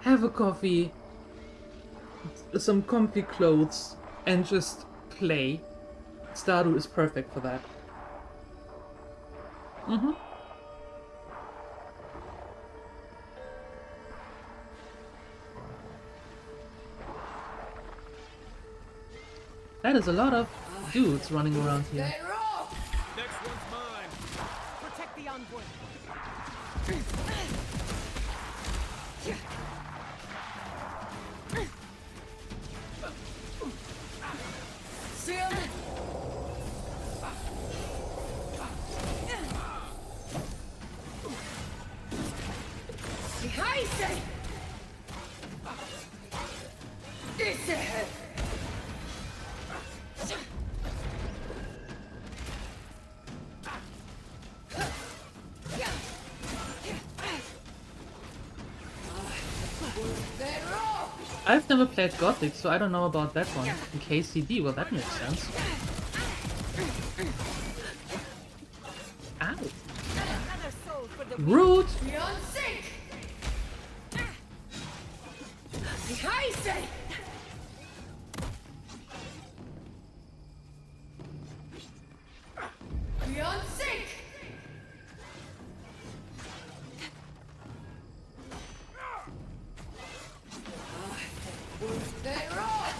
have a coffee, some comfy clothes, and just play. Stardew is perfect for that. Mm-hmm. That is a lot of dudes running around here. They're off! Next one's mine. Protect the envoy! Seal it! Heise! It's ahead! They're off! I've never played Gothic, so I don't know about that one. In KCD, well that makes sense. Ow! Another soul for the Rude! Beyond sync! Heise! Beyond sync! They're off!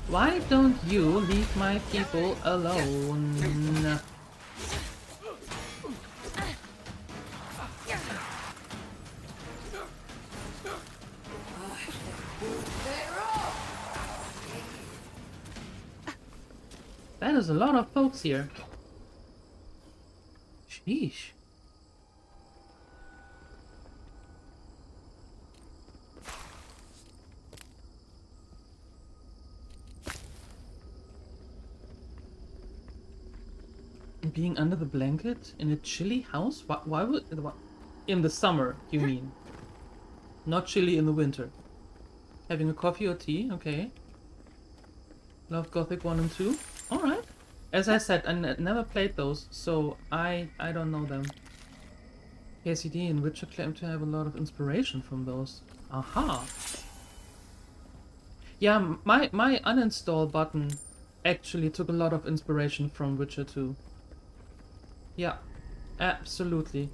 Why don't you leave my people alone? They're off! That is a lot of folks here. Sheesh. Being under the blanket in a chilly house? Why would... In the summer, you mean? Not chilly in the winter. Having a coffee or tea, okay. Love Gothic 1 and 2. Alright. As I said, I never played those, so I don't know them. KCD and Witcher claim to have a lot of inspiration from those. Aha! Yeah, my uninstall button actually took a lot of inspiration from Witcher 2. Yeah, absolutely.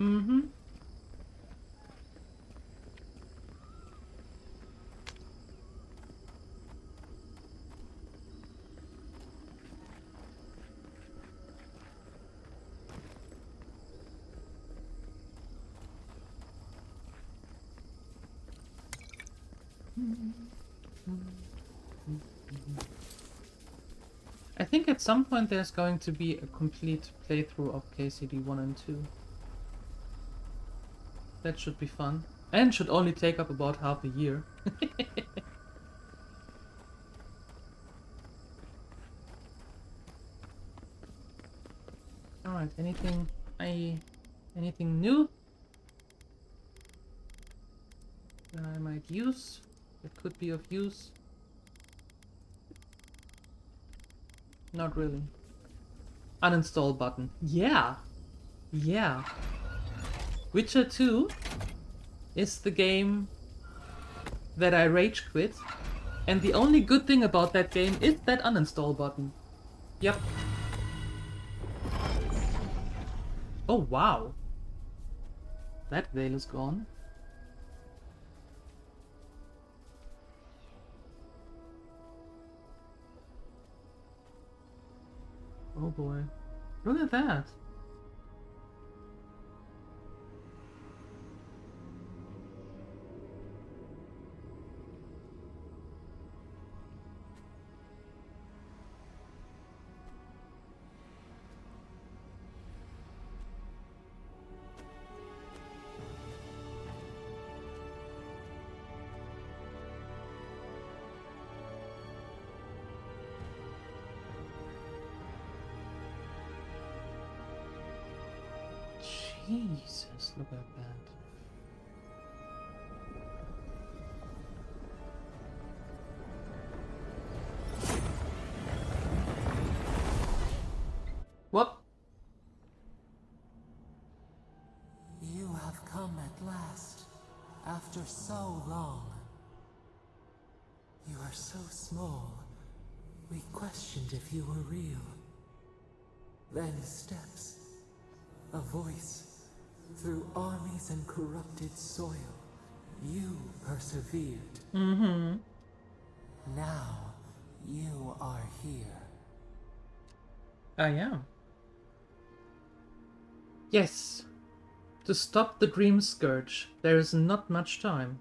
Mm-hmm. I think at some point there's going to be a complete playthrough of KCD 1 and 2. That should be fun. And should only take up about half a year. Alright, anything new that I might use? That could be of use? Not really. Uninstall button. Yeah! Yeah. Witcher 2 is the game that I rage quit. And the only good thing about that game is that uninstall button. Yep. Oh wow. That veil is gone. Oh boy. Look at that. Jesus, look at that. What? You have come at last, after so long. You are so small. We questioned if you were real. Then steps, a voice. Through armies and corrupted soil, you persevered. Mm-hmm. Now, you are here. I am. Yes. To stop the Dream Scourge, there is not much time.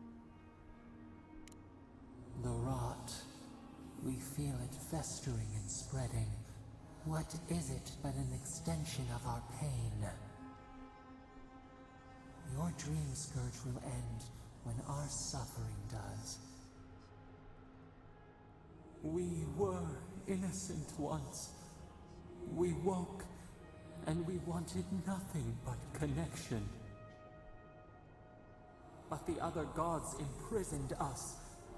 The rot. We feel it festering and spreading. What is it but an extension of our pain? Your Dream Scourge will end when our suffering does. We were innocent once. We woke, and we wanted nothing but connection. But the other gods imprisoned us,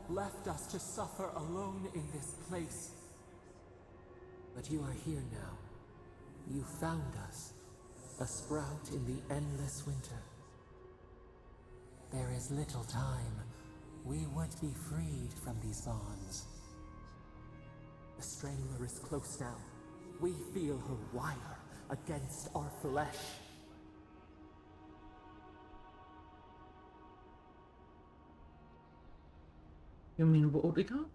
left us to suffer alone in this place. But you are here now. You found us, a sprout in the endless winter. There is little time. We would be freed from these bonds. The Strangler is close now. We feel her wire against our flesh. You mean Wodika?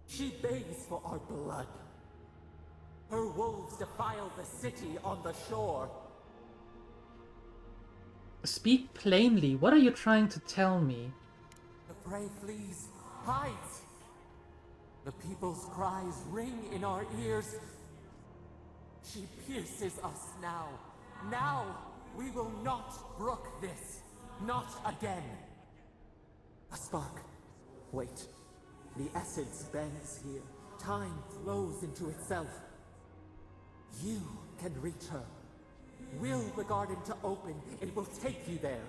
She begs for our blood. Her wolves defile the city on the shore. Speak plainly. What are you trying to tell me? The prey flees, hides. The people's cries ring in our ears. She pierces us now. Now we will not brook this. Not again. A spark. Wait. The essence bends here. Time flows into itself. You can reach her. Will the garden to open, it will take you there.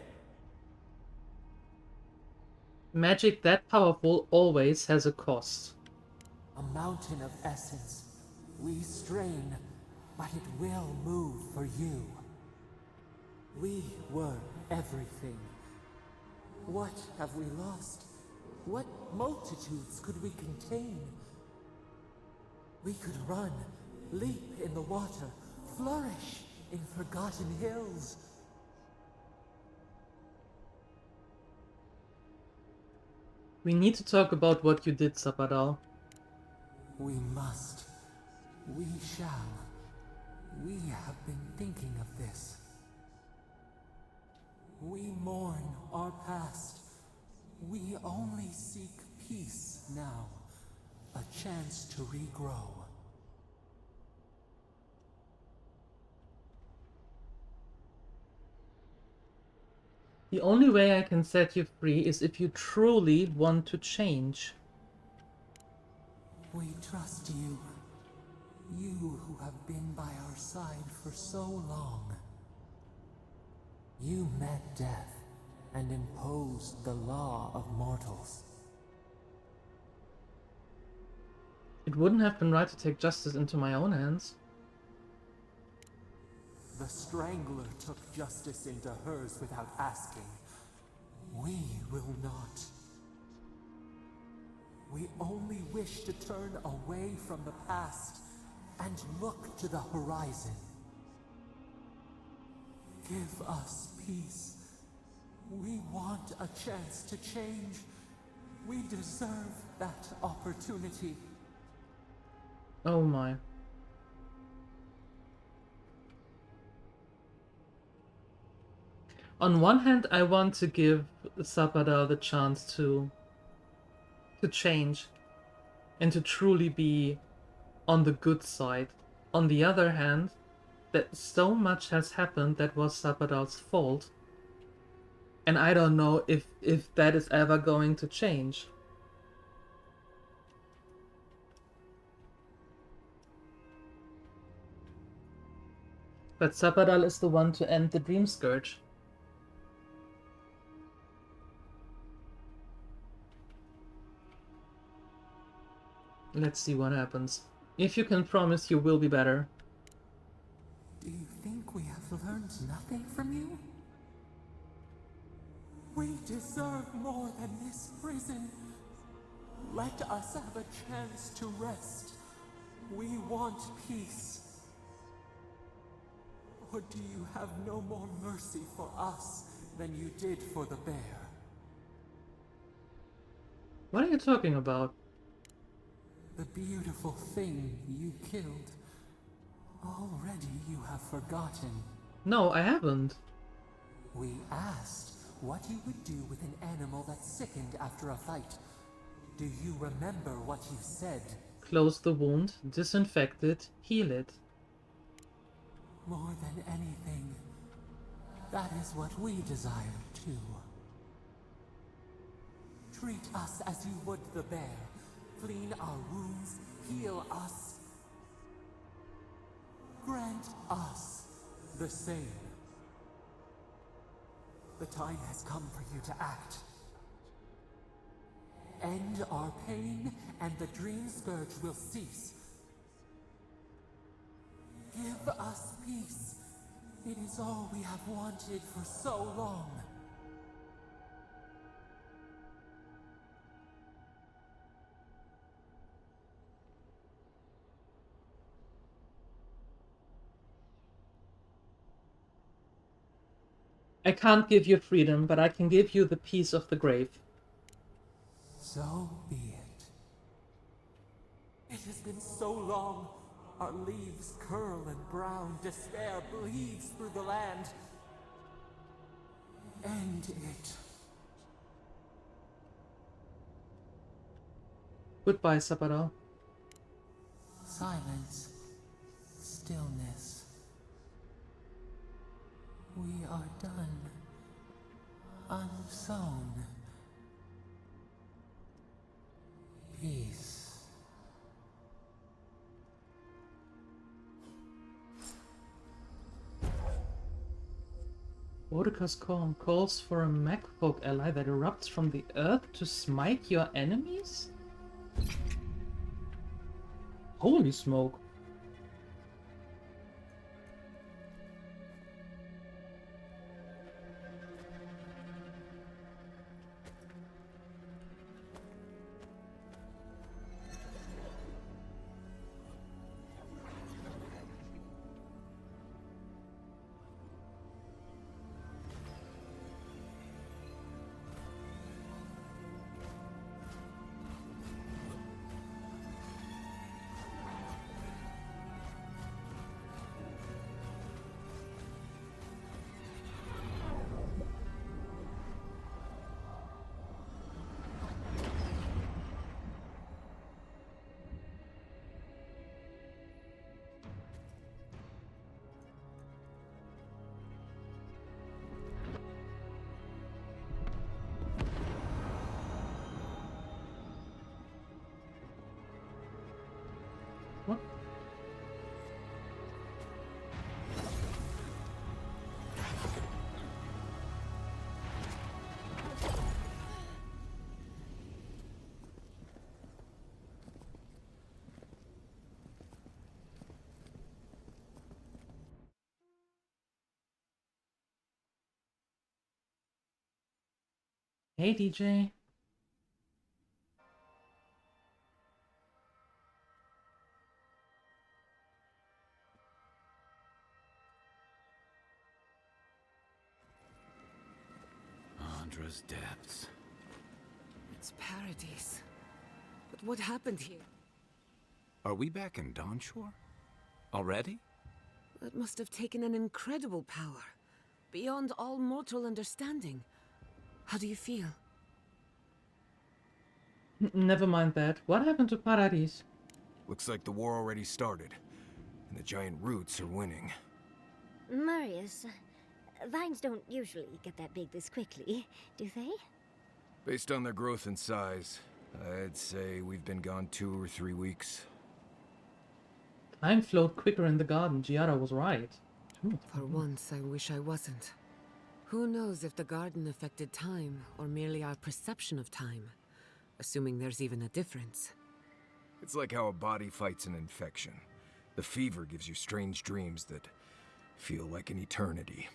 Magic that powerful always has a cost. A mountain of essence. We strain, but it will move for you. We were everything, What have we lost? What multitudes could we contain? We could run, leap in the water, flourish in forgotten hills. We need to talk about what you did, Sabadal. We must. We shall. We have been thinking of this. We mourn our past. We only seek peace now. A chance to regrow. The only way I can set you free is if you truly want to change. We trust you. You who have been by our side for so long. You met death and imposed the law of mortals. It wouldn't have been right to take justice into my own hands. The Strangler took justice into hers without asking. We will not. We only wish to turn away from the past and look to the horizon. Give us peace. We want a chance to change. We deserve that opportunity. Oh my. On one hand, I want to give Sabadal the chance to change and to truly be on the good side. On the other hand, that so much has happened that was Sabadal's fault. And I don't know if that is ever going to change. But Sabadal is the one to end the Dream Scourge. Let's see what happens. If you can promise you will be better. Do you think we have learned nothing from you? We deserve more than this prison. Let us have a chance to rest. We want peace. Or do you have no more mercy for us than you did for the bear? What are you talking about? The beautiful thing you killed. Already you have forgotten. No, I haven't. We asked what you would do with an animal that sickened after a fight. Do you remember what you said? Close the wound, disinfect it, heal it. More than anything, that is what we desire too. Treat us as you would the bear. Clean our wounds, heal us. Grant us the same. The time has come for you to act. End our pain, and the Dream Scourge will cease. Give us peace. It is all we have wanted for so long. I can't give you freedom, but I can give you the peace of the grave. So be it. It has been so long. Our leaves curl and brown. Despair bleeds through the land. End it. Goodbye, Sabadal. Silence. Stillness. We are done. Unsown. Peace. Bodica's call calls for a Macfolk ally that erupts from the earth to smite your enemies? Holy smoke. Hey, DJ. Andra's depths. It's paradise. But what happened here? Are we back in Dawnshore? Already? That must have taken an incredible power. Beyond all mortal understanding. How do you feel? Never mind that. What happened to Paradis? Looks like the war already started, and the giant roots are winning. Marius, vines don't usually get that big this quickly, do they? Based on their growth and size, I'd say we've been gone 2 or 3 weeks. Time flowed quicker in the garden. Giada was right. For once, I wish I wasn't. Who knows if the garden affected time, or merely our perception of time? Assuming there's even a difference. It's like how a body fights an infection. The fever gives you strange dreams that feel like an eternity.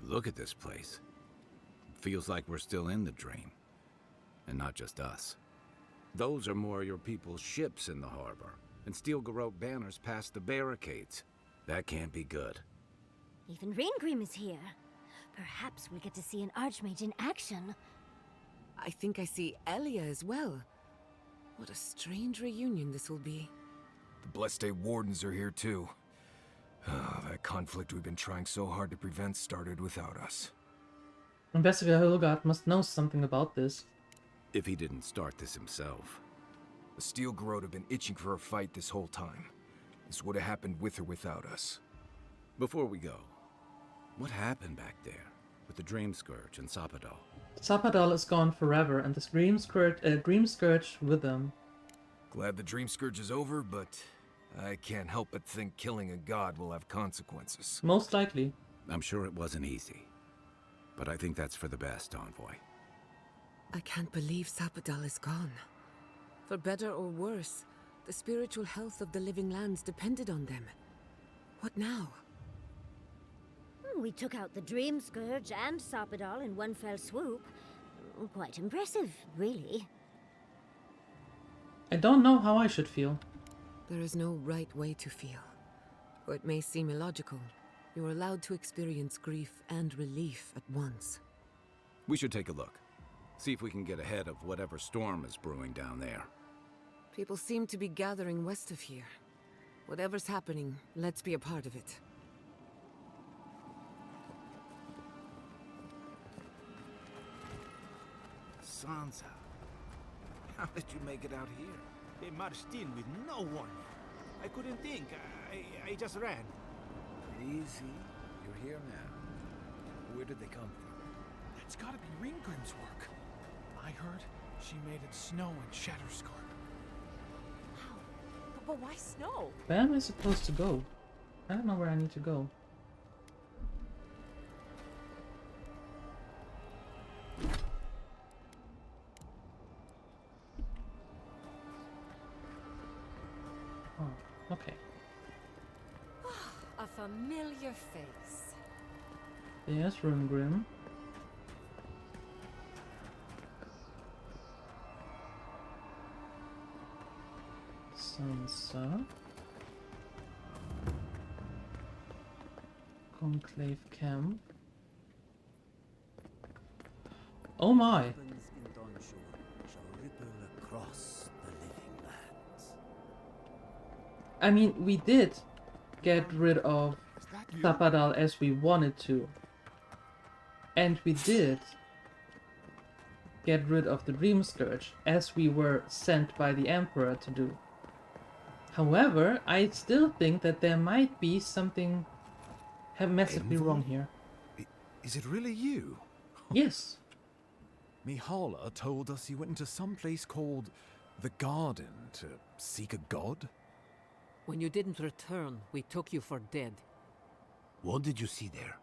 Look at this place. It feels like we're still in the dream. And not just us. Those are more your people's ships in the harbor. And steel garrote banners past the barricades. That can't be good. Even Reingrim is here. Perhaps we'll get to see an Archmage in action. I think I see Elia as well. What a strange reunion this will be. The Blessed Day Wardens are here too. That conflict we've been trying so hard to prevent started without us. Investigator Hilgard must know something about this. If he didn't start this himself. The Steel Garrote have been itching for a fight this whole time. This would have happened with or without us. Before we go, what happened back there with the Dream Scourge and Sapadal? Sapadal is gone forever, and the Dream Scourge with them. Glad the Dream Scourge is over, but I can't help but think killing a god will have consequences. Most likely. I'm sure it wasn't easy. But I think that's for the best, Envoy. I can't believe Sapadal is gone. For better or worse, the spiritual health of the living lands depended on them. What now? We took out the Dream Scourge and Sapadal in one fell swoop. Quite impressive, really. I don't know how I should feel. There is no right way to feel. Or it may seem illogical. You are allowed to experience grief and relief at once. We should take a look. See if we can get ahead of whatever storm is brewing down there. People seem to be gathering west of here. Whatever's happening, let's be a part of it. Sansa, how did you make it out here? They marched in with no warning. I couldn't think. I just ran. Easy. You're here now. Where did they come from? That's gotta be Ringgrim's work. I heard she made it snow in Shatterscorp. Wow. But why snow? Where am I supposed to go? I don't know where I need to go. Oh, okay. A familiar face. There's Ringrim. Sansa. Conclave Camp. Oh my! In Dawnshore shall ripple across the living lands. I mean, we did get rid of Sapadal as we wanted to. And we did get rid of the Dream Scourge as we were sent by the Emperor to do. However, I still think that there might be something massively wrong here. Is it really you? Yes. Mihala told us you went into some place called the Garden to seek a god? When you didn't return, we took you for dead. What did you see there?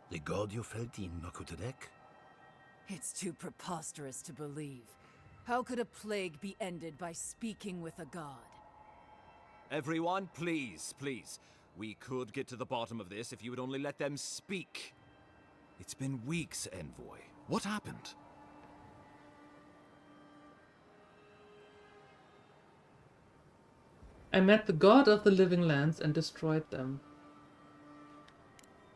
The god you felt in Makutadek? It's too preposterous to believe. How could a plague be ended by speaking with a god? Everyone, please, please. We could get to the bottom of this if you would only let them speak. It's been weeks, Envoy. What happened? I met the god of the living lands and destroyed them.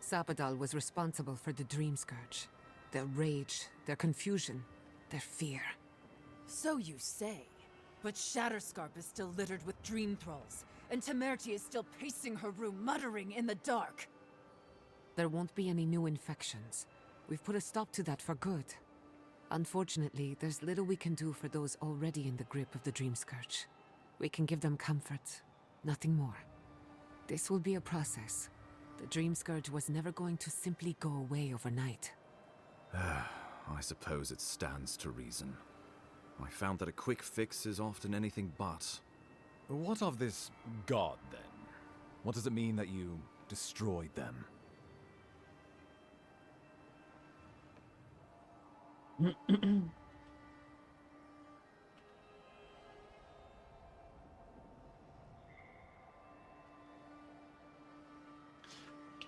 Sapadal was responsible for the Dream Scourge. Their rage, their confusion, their fear. So you say. But Shatterscarp is still littered with dream thralls, and Temerity is still pacing her room, muttering in the dark. There won't be any new infections. We've put a stop to that for good. Unfortunately, there's little we can do for those already in the grip of the Dream Scourge. We can give them comfort, nothing more. This will be a process. The Dream Scourge was never going to simply go away overnight. I suppose it stands to reason. I found that a quick fix is often anything but. What of this god, then? What does it mean that you destroyed them?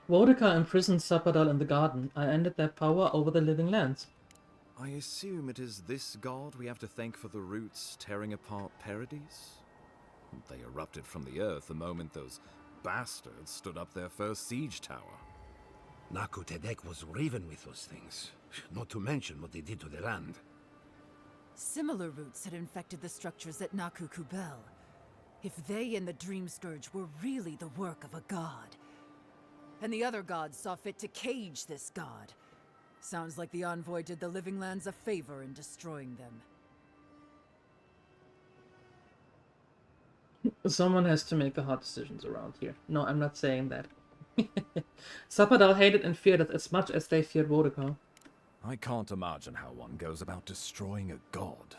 Vodka imprisoned Sapadal in the garden. I ended their power over the living lands. I assume it is this god we have to thank for the roots tearing apart Paradise? They erupted from the earth the moment those bastards stood up their first siege tower. Naku Tedek was riven with those things, not to mention what they did to the land. Similar roots had infected the structures at Naku Kubel. If they and the Dream Scourge were really the work of a god, and the other gods saw fit to cage this god, sounds like the Envoy did the Living Lands a favor in destroying them. Someone has to make the hard decisions around here. No, I'm not saying that. Sapadal hated and feared it as much as they feared Vodka. I can't imagine how one goes about destroying a god.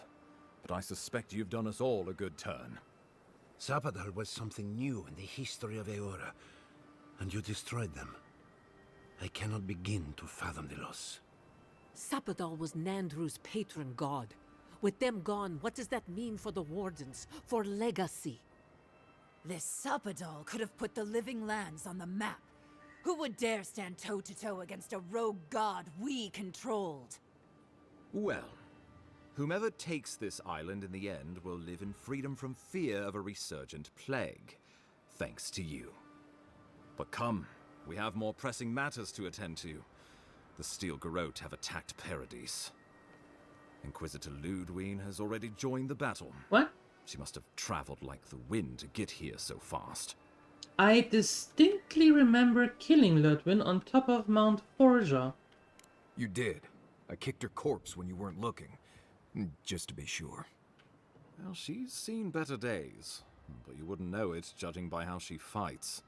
But I suspect you've done us all a good turn. Sapadal was something new in the history of Eora, and you destroyed them. I cannot begin to fathom the loss. Sapadal was Nandru's patron god. With them gone, what does that mean for the Wardens, for legacy? This Sapadal could have put the Living Lands on the map. Who would dare stand toe-to-toe against a rogue god we controlled? Well, whomever takes this island in the end will live in freedom from fear of a resurgent plague, thanks to you. But come, we have more pressing matters to attend to. The Steel Garrote have attacked Paradise. Inquisitor Ludwine has already joined the battle. What? She must have traveled like the wind to get here so fast. I distinctly remember killing Ludwin on top of Mount Forja. You did. I kicked her corpse when you weren't looking. Just to be sure. Well, she's seen better days. But you wouldn't know it, judging by how she fights.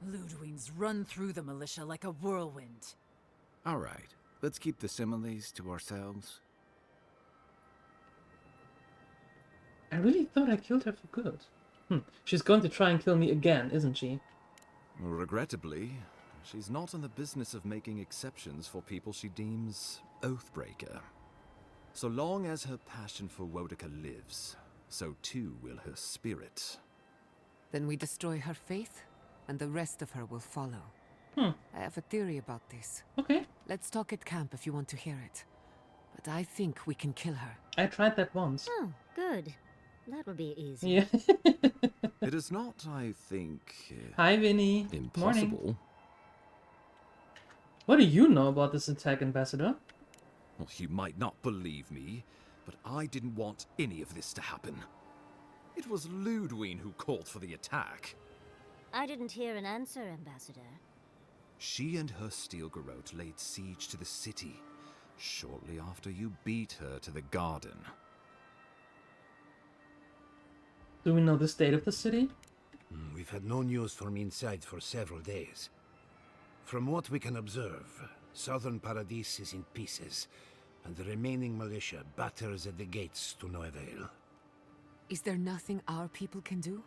Ludwine's run through the militia like a whirlwind. All right, let's keep the similes to ourselves. I really thought I killed her for good. She's going to try and kill me again, isn't she? Regrettably, she's not in the business of making exceptions for people she deems Oathbreaker. So long as her passion for Wodika lives, so too will her spirit. Then we destroy her faith, and the rest of her will follow. I have a theory about this. Okay. Let's talk at camp if you want to hear it. But I think we can kill her. I tried that once. Oh, good. That would be easy. Yeah. It is not, I think, Hi, Vinny. impossible. Morning. What do you know about this attack, Ambassador? Well, you might not believe me, but I didn't want any of this to happen. It was Ludwine who called for the attack. I didn't hear an answer, Ambassador. She and her Steel Garrote laid siege to the city, shortly after you beat her to the garden. Do we know the state of the city? We've had no news from inside for several days. From what we can observe, southern Paradise is in pieces, and the remaining militia batters at the gates to no avail. Is there nothing our people can do?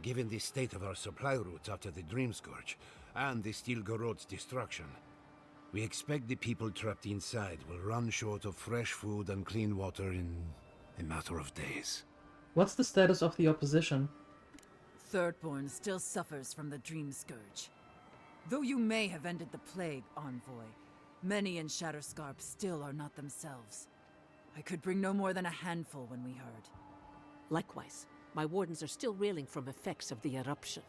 Given the state of our supply routes after the Dream Scourge, and the Steel Garrote's destruction, we expect the people trapped inside will run short of fresh food and clean water in a matter of days. What's the status of the opposition? Thirdborn still suffers from the Dream Scourge. Though you may have ended the plague, Envoy, many in Shatterscarp still are not themselves. I could bring no more than a handful when we heard. Likewise. My wardens are still reeling from effects of the eruption.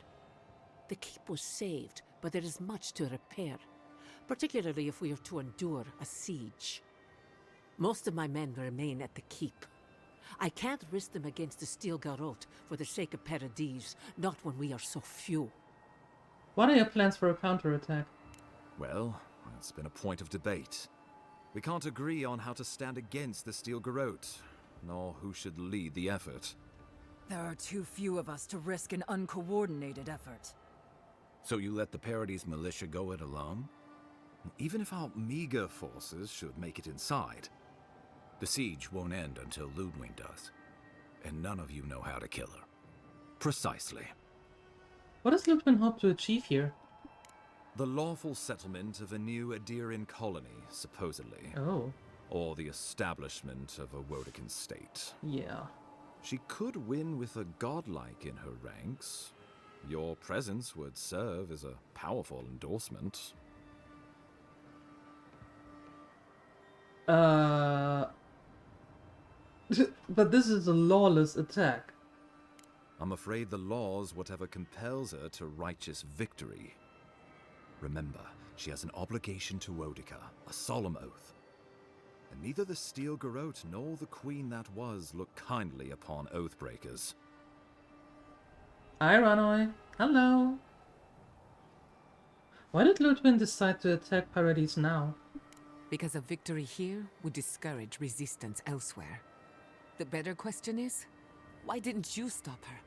The keep was saved, but there is much to repair, particularly if we are to endure a siege. Most of my men remain at the keep. I can't risk them against the Steel Garrote for the sake of Paradis, not when we are so few. What are your plans for a counterattack? Well, it's been a point of debate. We can't agree on how to stand against the Steel Garrote, nor who should lead the effort. There are too few of us to risk an uncoordinated effort. So you let the Paradis militia go it alone? Even if our meager forces should make it inside. The siege won't end until Ludwig does. And none of you know how to kill her. Precisely. What does Ludwig hope to achieve here? The lawful settlement of a new Adiran colony, supposedly. Oh. Or the establishment of a Wodekan state. Yeah. She could win with a godlike in her ranks. Your presence would serve as a powerful endorsement. But this is a lawless attack. I'm afraid the law's whatever compels her to righteous victory. Remember, she has an obligation to Wodeka, a solemn oath. And neither the Steel Garrote nor the queen that was look kindly upon oathbreakers. Hi, Ranoi. Hello. Why did Ludwig decide to attack Paradis now? Because a victory here would discourage resistance elsewhere. The better question is, why didn't you stop her?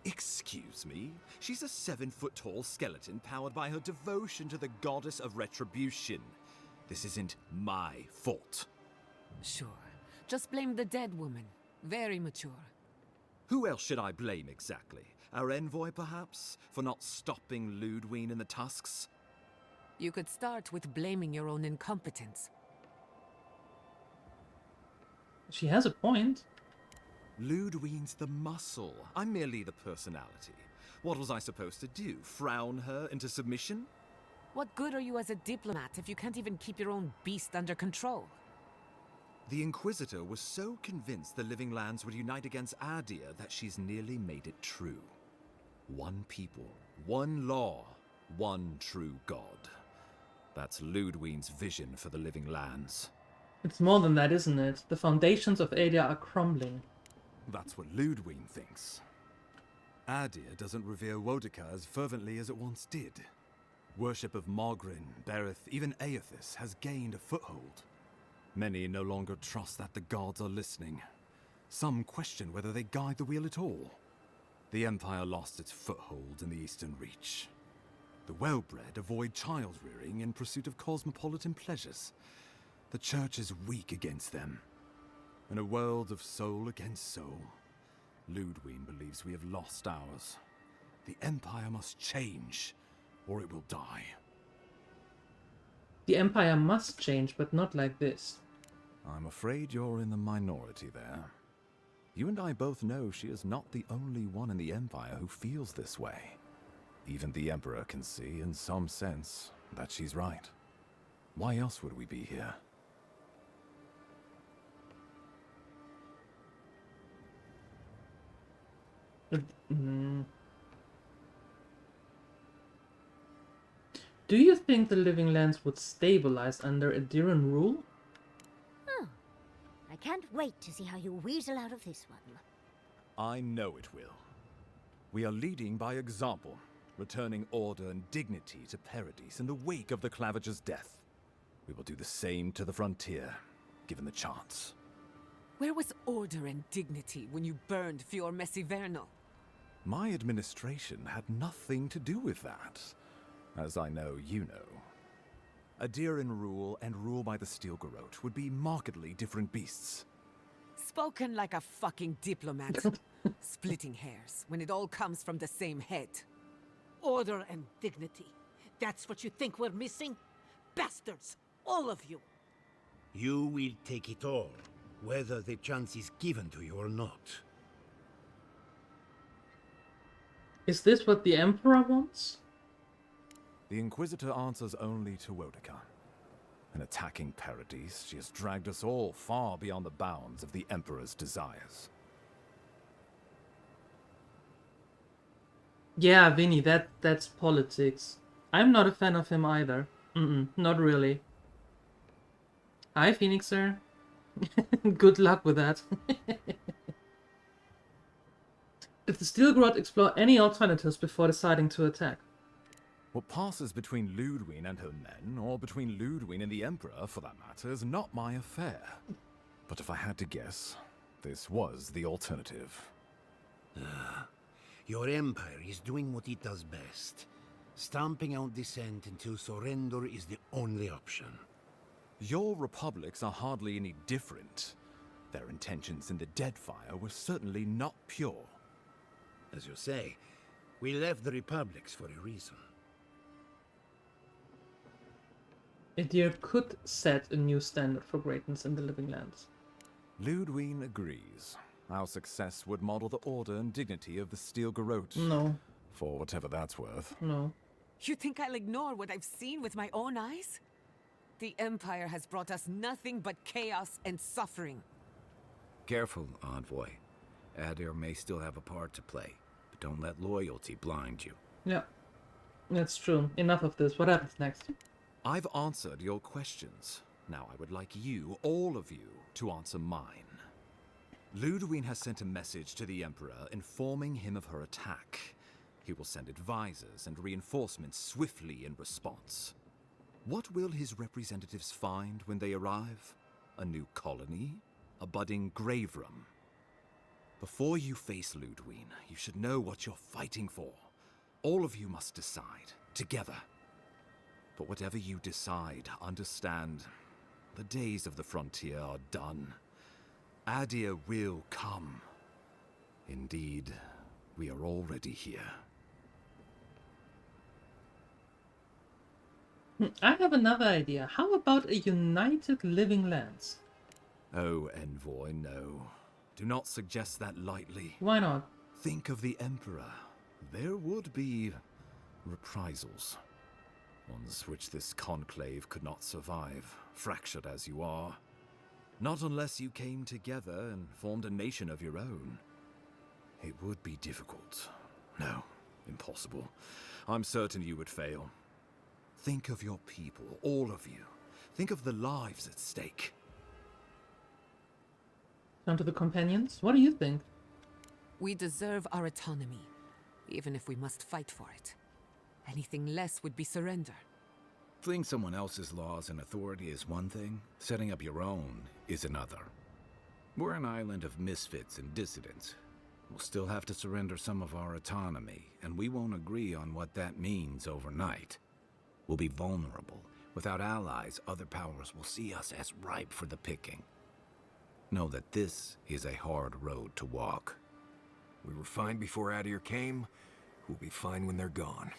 Excuse me? She's a 7-foot-tall skeleton powered by her devotion to the goddess of retribution. This isn't my fault. Sure. Just blame the dead woman. Very mature. Who else should I blame exactly? Our envoy, perhaps? For not stopping Ludwig and the Tusks? You could start with blaming your own incompetence. She has a point. Ludwig's the muscle. I'm merely the personality. What was I supposed to do? Frown her into submission? What good are you as a diplomat if you can't even keep your own beast under control? The Inquisitor was so convinced the Living Lands would unite against Adir that she's nearly made it true. One people, one law, one true God. That's Ludwig's vision for the Living Lands. It's more than that, isn't it? The foundations of Adia are crumbling. That's what Ludwig thinks. Adir doesn't revere Wodeka as fervently as it once did. Worship of Margrin, Berith, even Aethys has gained a foothold. Many no longer trust that the gods are listening. Some question whether they guide the wheel at all. The Empire lost its foothold in the Eastern Reach. The well-bred avoid child-rearing in pursuit of cosmopolitan pleasures. The Church is weak against them. In a world of soul against soul, Ludwig believes we have lost ours. The Empire must change, or it will die. The Empire must change, but not like this. I'm afraid you're in the minority there. You and I both know she is not the only one in the Empire who feels this way. Even the Emperor can see, in some sense, that she's right. Why else would we be here? Do you think the Living Lands would stabilize under Adiran rule? I can't wait to see how you weasel out of this one. I know it will. We are leading by example, returning order and dignity to Paradis in the wake of the Clavager's death. We will do the same to the frontier, given the chance. Where was order and dignity when you burned Fior Messivernal? My administration had nothing to do with that, as I know you know. Adiran rule and rule by the Steel Garrote would be markedly different beasts. Spoken like a fucking diplomat. Splitting hairs when it all comes from the same head. Order and dignity. That's what you think we're missing? Bastards! All of you! You will take it all, whether the chance is given to you or not. Is this what the Emperor wants? The Inquisitor answers only to Wodeka. In attacking Paradis, she has dragged us all far beyond the bounds of the Emperor's desires. Yeah, Vinny, that's politics. I'm not a fan of him either. Not really. Hi, Phoenixer. Good luck with that. Did the Steelgrot explore any alternatives before deciding to attack? What passes between Ludwine and her men, or between Ludwine and the Emperor, for that matter, is not my affair. But if I had to guess, this was the alternative. Your empire is doing what it does best. Stamping out dissent until surrender is the only option. Your republics are hardly any different. Their intentions in the Deadfire were certainly not pure. As you say, we left the republics for a reason. Idir could set a new standard for greatness in the Living Lands. Ludwine agrees. Our success would model the order and dignity of the Steel Garrote. No. For whatever that's worth. No. You think I'll ignore what I've seen with my own eyes? The Empire has brought us nothing but chaos and suffering. Careful, Envoy. Adir may still have a part to play, but don't let loyalty blind you. Yeah, that's true. Enough of this. What happens next? I've answered your questions. Now I would like you, all of you, to answer mine. Ludwine has sent a message to the Emperor informing him of her attack. He will send advisors and reinforcements swiftly in response. What will his representatives find when they arrive? A new colony? A budding grave room? Before you face Ludwine, you should know what you're fighting for. All of you must decide, together. But whatever you decide, understand, the days of the frontier are done. Adir will come. Indeed, we are already here. I have another idea. How about a united Living Lands? Oh, Envoy, no. Do not suggest that lightly. Why not? Think of the Emperor. There would be reprisals. Ones which this conclave could not survive, fractured as you are. Not unless you came together and formed a nation of your own. It would be difficult. No, impossible. I'm certain you would fail. Think of your people, all of you. Think of the lives at stake. Down to the companions? What do you think? We deserve our autonomy, even if we must fight for it. Anything less would be surrender. Fleeing someone else's laws and authority is one thing, setting up your own is another. We're an island of misfits and dissidents. We'll still have to surrender some of our autonomy, and we won't agree on what that means overnight. We'll be vulnerable. Without allies, other powers will see us as ripe for the picking. Know that this is a hard road to walk. We were fine before Adir came. We'll be fine when they're gone.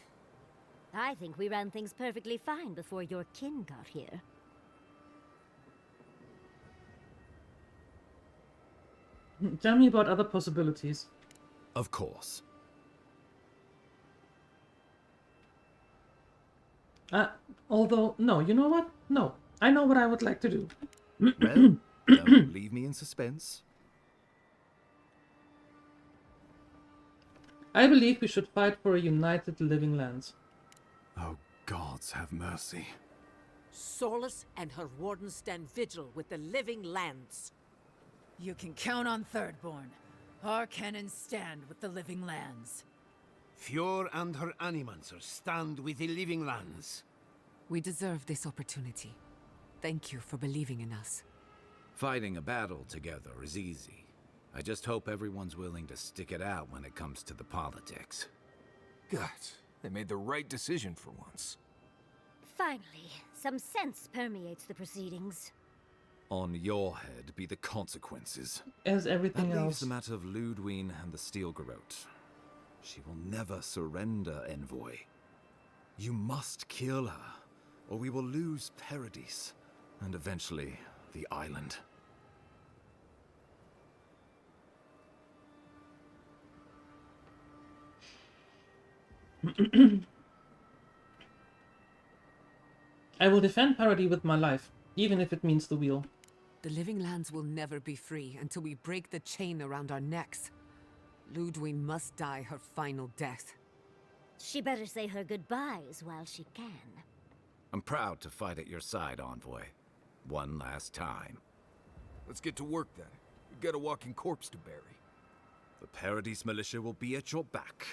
I think we ran things perfectly fine before your kin got here. Tell me about other possibilities. Of course. Although, no, you know what? No. I know what I would like to do. Well, don't leave me in suspense. I believe we should fight for a united Living Lands. Oh, gods have mercy. Solus and her wardens stand vigil with the Living Lands. You can count on Thirdborn. Our cannons stand with the Living Lands. Fjord and her animancers stand with the Living Lands. We deserve this opportunity. Thank you for believing in us. Fighting a battle together is easy. I just hope everyone's willing to stick it out when it comes to the politics. God, they made the right decision for once. Finally, some sense permeates the proceedings. On your head be the consequences. As everything That leaves else. the matter of Ludwine and the Steel Garrote. She will never surrender, Envoy. You must kill her, or we will lose Paradis, and eventually the island. I will defend Paradis with my life, even if it means the wheel. The Living Lands will never be free until we break the chain around our necks. Ludwine must die her final death. She better say her goodbyes while she can. I'm proud to fight at your side, Envoy. One last time. Let's get to work then. We've got a walking corpse to bury. The Paradise Militia will be at your back.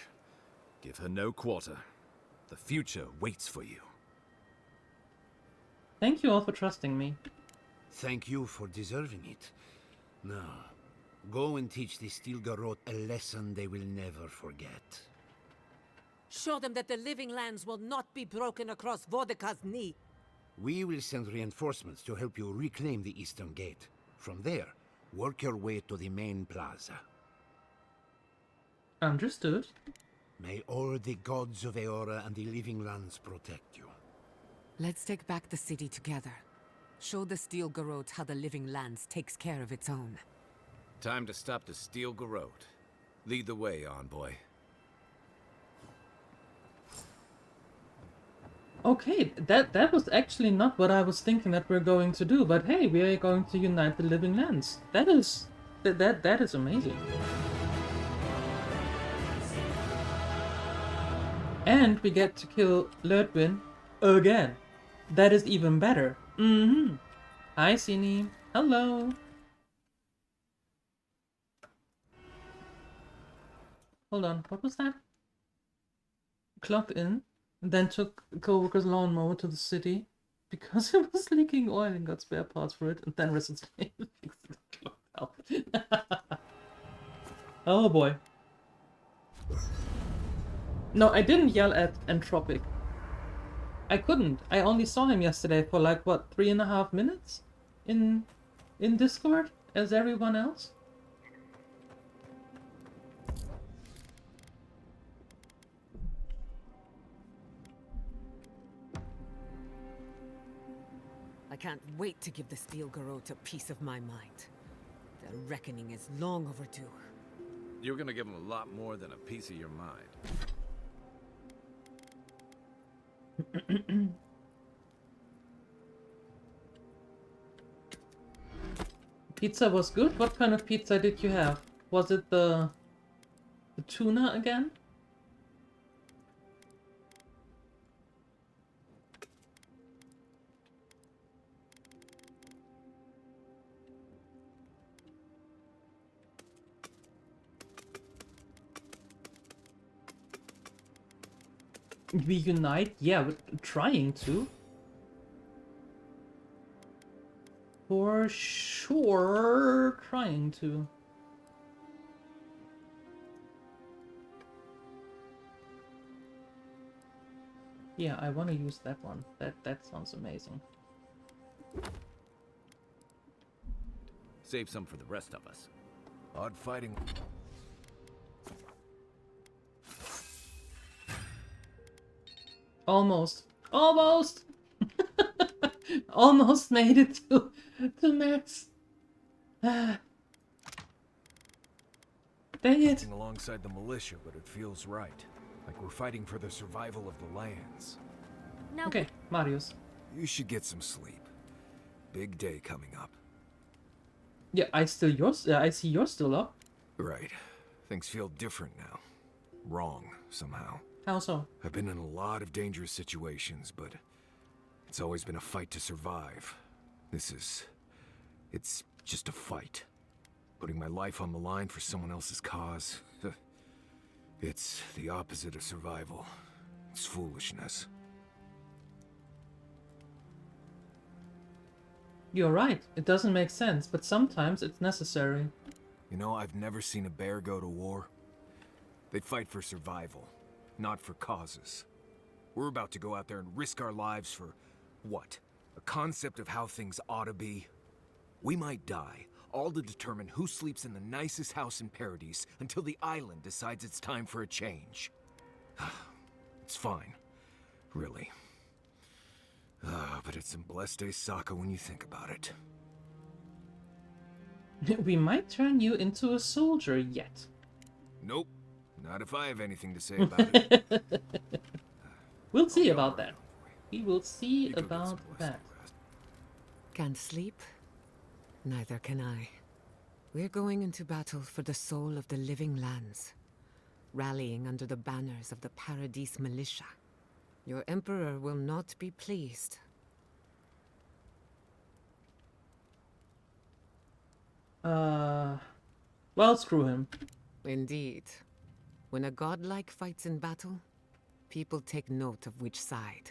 Give her no quarter. The future waits for you. Thank you all for trusting me. Thank you for deserving it. Now, go and teach the Stilgarot a lesson they will never forget. Show them that the living lands will not be broken across Vodka's knee. We will send reinforcements to help you reclaim the Eastern Gate. From there, work your way to the main plaza. Understood. May all the gods of Eora and the living lands protect you. Let's take back the city together. Show the Steel Garrote how the living lands takes care of its own. Time to stop the Steel Garrote. Lead the way, Envoy. Okay, that was actually not what I was thinking that we're going to do, but hey, we are going to unite the living lands. That is amazing. And we get to kill Lurdwin again. That is even better. Hi, Sini. Hello. Hold on, what was that? Clocked in, and then took a co-worker's lawnmower to the city because it was leaking oil and got spare parts for it, and then Residence fixed it. Oh boy. No, I didn't yell at Entropic. I couldn't. I only saw him yesterday for like, what, 3.5 minutes? In Discord? As everyone else? I can't wait to give the Steel Garrote a piece of my mind. The reckoning is long overdue. You're gonna give him a lot more than a piece of your mind. Pizza was good? What kind of pizza did you have? Was it the tuna again? We unite? Yeah, we're trying to. For sure, trying to. Yeah, I want to use that one. That sounds amazing. Save some for the rest of us. Odd fighting. Almost. Almost! Almost made it to Max. Dang it. Alongside the militia, but it feels right. Like we're fighting for the survival of the lands. Now, Okay, Marius. You should get some sleep. Big day coming up. Yeah, I see you're still up. Right. Things feel different now. Wrong, somehow. How so? I've been in a lot of dangerous situations, but it's always been a fight to survive. It's just a fight. Putting my life on the line for someone else's cause. It's the opposite of survival. It's foolishness. You're right. It doesn't make sense, but sometimes it's necessary. You know, I've never seen a bear go to war. They fight for survival, not for causes. We're about to go out there and risk our lives for, what? A concept of how things ought to be? We might die, all to determine who sleeps in the nicest house in Paradise until the island decides it's time for a change. It's fine, really. But it's some blessed day Sokka when you think about it. We might turn you into a soldier yet. Nope. Not if I have anything to say about it. We'll see about that. We will see about that. Can't sleep? Neither can I. We're going into battle for the soul of the living lands. rallying under the banners of the Paradise militia. Your emperor will not be pleased. Well, screw him. Indeed. When a godlike fights in battle, people take note of which side.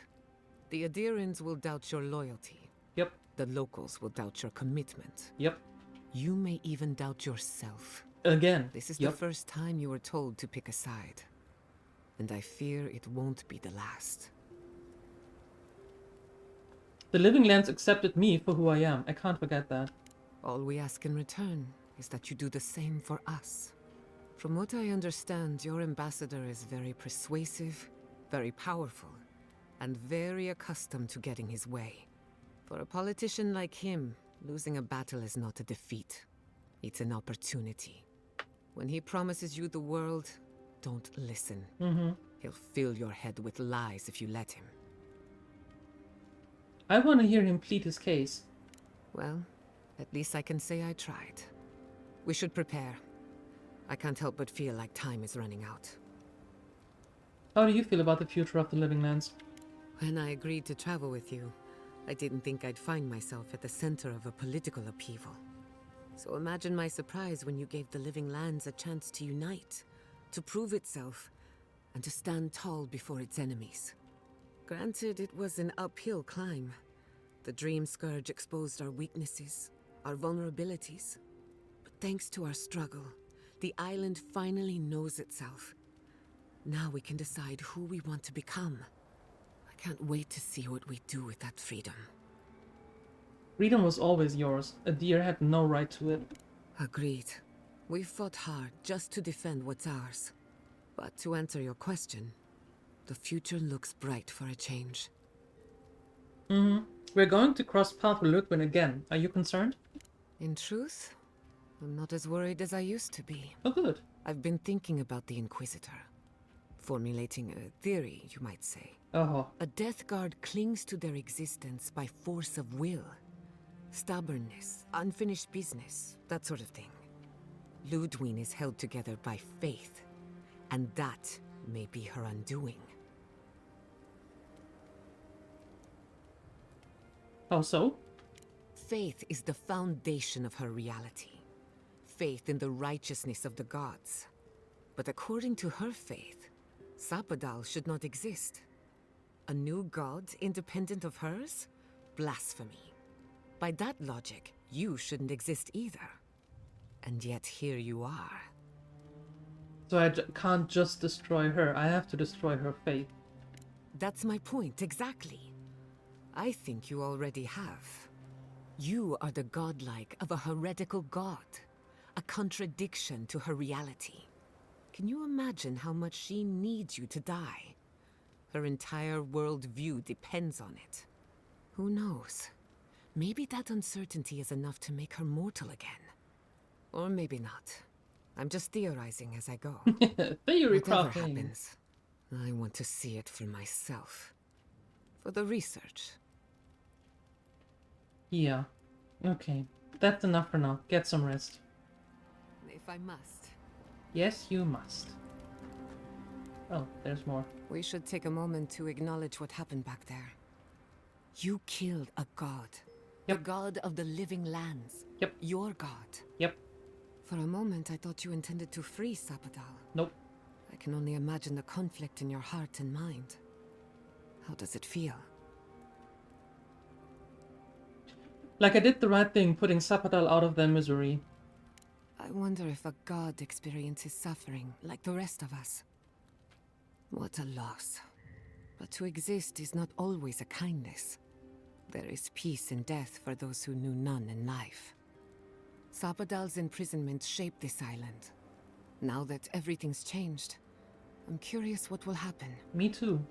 The Adirans will doubt your loyalty. Yep. The locals will doubt your commitment. Yep. You may even doubt yourself. Again. This is Yep. the first time you were told to pick a side. And I fear it won't be the last. The Living Lands accepted me for who I am. I can't forget that. All we ask in return is that you do the same for us. From what I understand, your ambassador is very persuasive, very powerful, and very accustomed to getting his way. For a politician like him, losing a battle is not a defeat. It's an opportunity. When he promises you the world, don't listen. He'll fill your head with lies if you let him. I want to hear him plead his case. Well, at least I can say I tried. We should prepare. I can't help but feel like time is running out. How do you feel about the future of the Living Lands? When I agreed to travel with you, I didn't think I'd find myself at the center of a political upheaval. So imagine my surprise when you gave the Living Lands a chance to unite, to prove itself, and to stand tall before its enemies. Granted, it was an uphill climb. The Dream Scourge exposed our weaknesses, our vulnerabilities. But thanks to our struggle, the island finally knows itself. Now we can decide who we want to become. I can't wait to see what we do with that freedom. Freedom was always yours. A deer had no right to it. Agreed. We fought hard just to defend what's ours. But to answer your question, the future looks bright for a change. We're going to cross paths with Ludwig again. Are you concerned? In truth, I'm not as worried as I used to be. Oh, good. I've been thinking about the Inquisitor. Formulating a theory, you might say. Oh. A Death Guard clings to their existence by force of will. Stubbornness, unfinished business, that sort of thing. Ludwig is held together by faith, and that may be her undoing. How so? Faith is the foundation of her reality. Faith in the righteousness of the gods. But according to her faith, Sapadal should not exist. A new god independent of hers? Blasphemy. By that logic, you shouldn't exist either. And yet here you are. So I can't just destroy her. I have to destroy her faith. That's my point, exactly. I think you already have. You are the godlike of a heretical god. A contradiction to her reality. Can you imagine how much she needs you to die? Her entire worldview depends on it. Who knows? Maybe that uncertainty is enough to make her mortal again. Or maybe not. I'm just theorizing as I go. Theory Whatever crafting. happens, I want to see it for myself. For the research. Yeah. Okay. That's enough for now. Get some rest. If I must. Yes, you must. Oh, there's more. We should take a moment to acknowledge what happened back there. You killed a god. Yep. The god of the living lands. Yep. Your god. Yep. For a moment, I thought you intended to free Sapadal. Nope. I can only imagine the conflict in your heart and mind. How does it feel? Like I did the right thing, putting Sapadal out of their misery. I wonder if a god experiences suffering like the rest of us. What a loss. But to exist is not always a kindness. There is peace in death for those who knew none in life. Sapadal's imprisonment shaped this island. Now that everything's changed, I'm curious what will happen. Me too.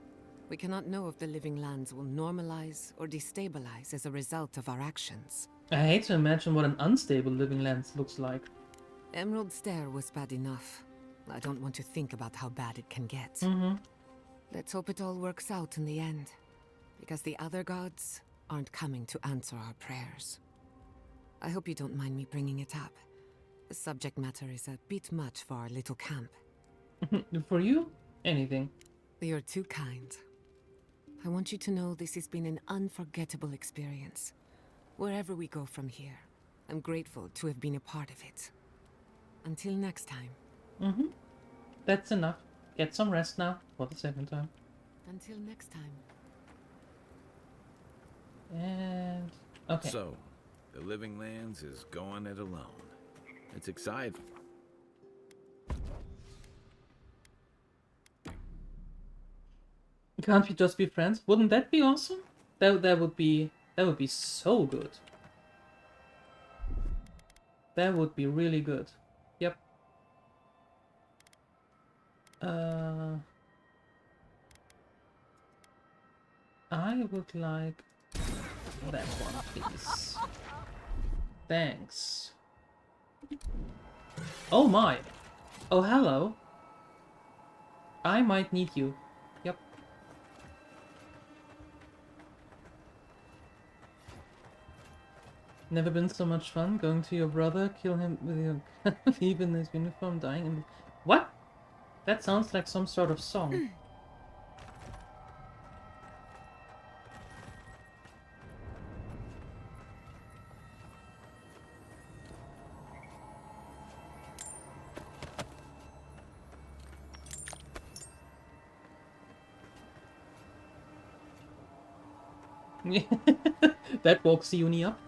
We cannot know if the living lands will normalize or destabilize as a result of our actions. I hate to imagine what an unstable Living Lands looks like. Emerald Stair was bad enough. I don't want to think about how bad it can get. Let's hope it all works out in the end. Because the other gods aren't coming to answer our prayers. I hope you don't mind me bringing it up. The subject matter is a bit much for our little camp. For you, anything. You're too kind. I want you to know this has been an unforgettable experience. Wherever we go from here, I'm grateful to have been a part of it. Until next time. Mm-hmm. That's enough. Get some rest now, for the second time. Until next time. And... okay. So, the Living Lands is going it alone. It's exciting. Can't we just be friends? Wouldn't that be awesome? That would be so good. That would be really good. Yep. I would like that one, please. Thanks. Oh my! Oh, hello. I might need you. Yep. Never been so much fun going to your brother, kill him with your leave in his uniform, dying in the... What? That sounds like some sort of song. That woke Uni up.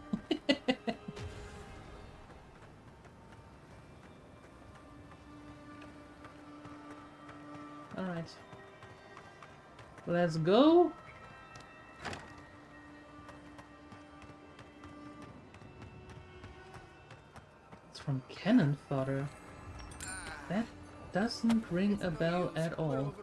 Alright. Let's go. It's from Cannon Fodder. That doesn't ring a bell at all.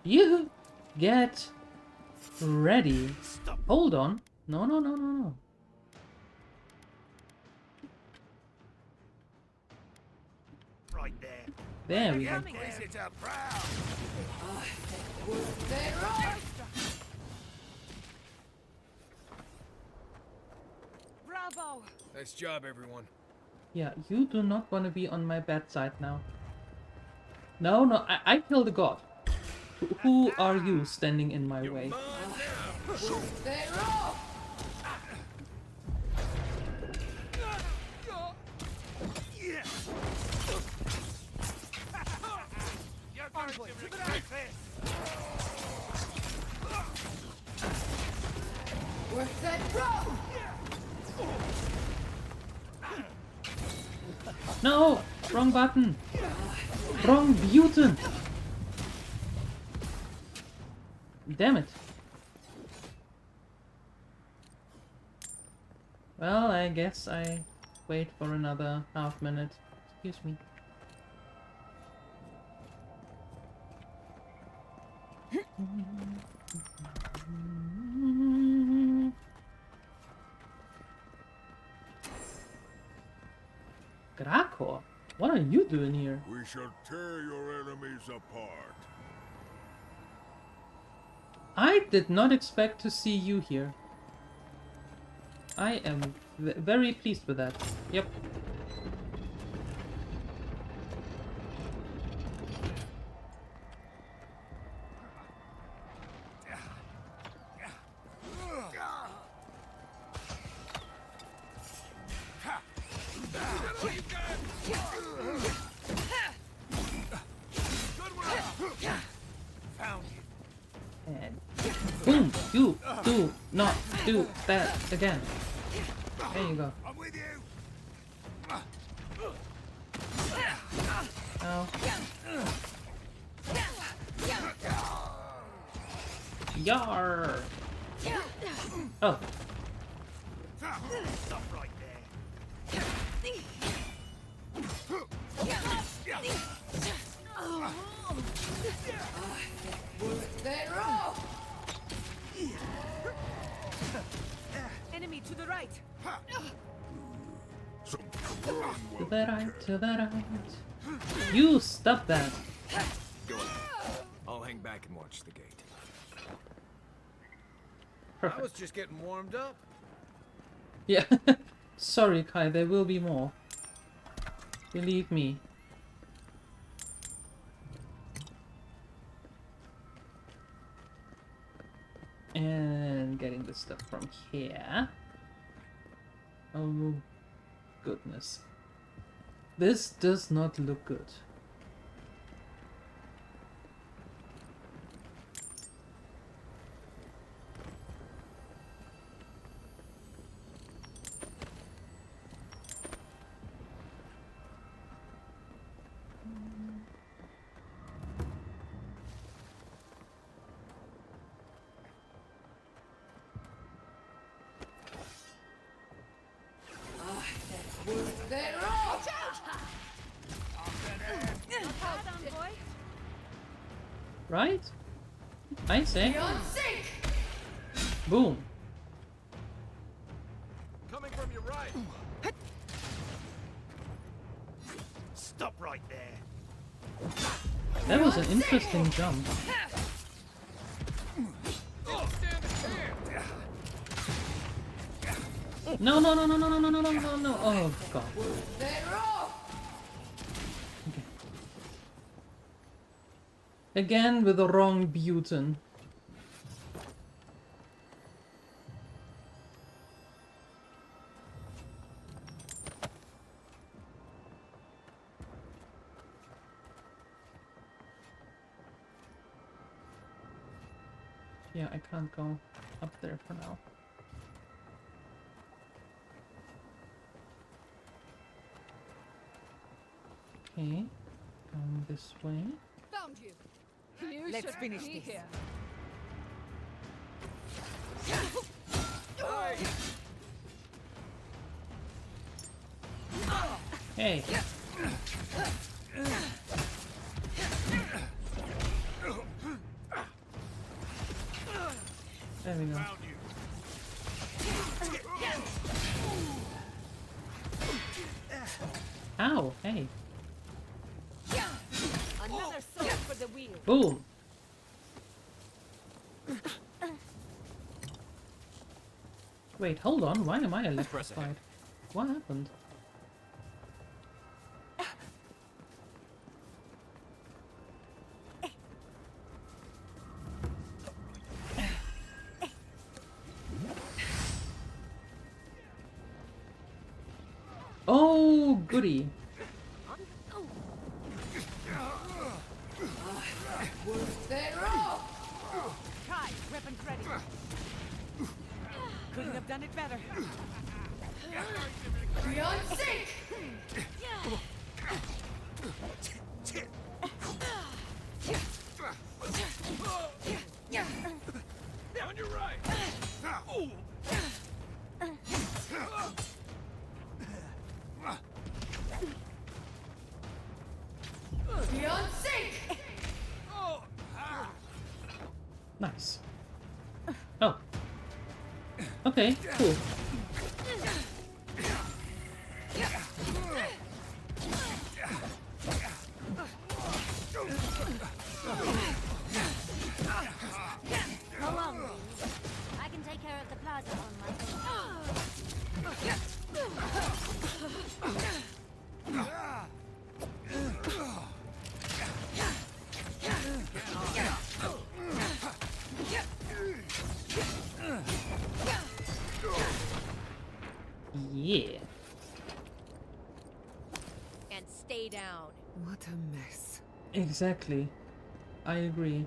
You get ready. Hold on. No, no, no, no, no. Right there. There we go. Is it a Bravo! Nice job, everyone. Yeah, you do not want to be on my bad side now. No, no, I killed a god. Who are you standing in my way? No! Wrong button! Wrong button! Damn it. Well, I guess I wait for another half minute. Excuse me. Grakor, what are you doing here? We shall tear your enemies apart. I did not expect to see you here. I am very pleased with that. Yep. And boom! You do not do that again. There you go. I'm with you. Oh. Yar! Oh. Stop right there. Enemy to the right. To the right, to the right. You stop that. Go ahead. I'll hang back and watch the gate. I was just getting warmed up. Yeah. Sorry, Kai, there will be more. Believe me. And getting the stuff from here. Oh, goodness. This does not look good. Right? I say. Boom. Coming from your right. Stop right there. That was an interesting jump. No, no, no, no, no, no, no, no, no, no, no. Oh, God. Okay. Again with the wrong button. Yeah, I can't go up there for now. Okay, going this way. Found you. Let's finish this. Here. Hey. There we go. Ow, hey. Another sword for the wheel. Boom. Wait, hold on. Why am I electrified? What happened? Oh, goody. Kai, weapons ready. Couldn't have done it better. Beyond sync! On your right. Beyond sync! Nice. Oh. Okay, cool. How long, ladies? I can take care of the plaza on my Yeah. And stay down. What a mess. Exactly. I agree.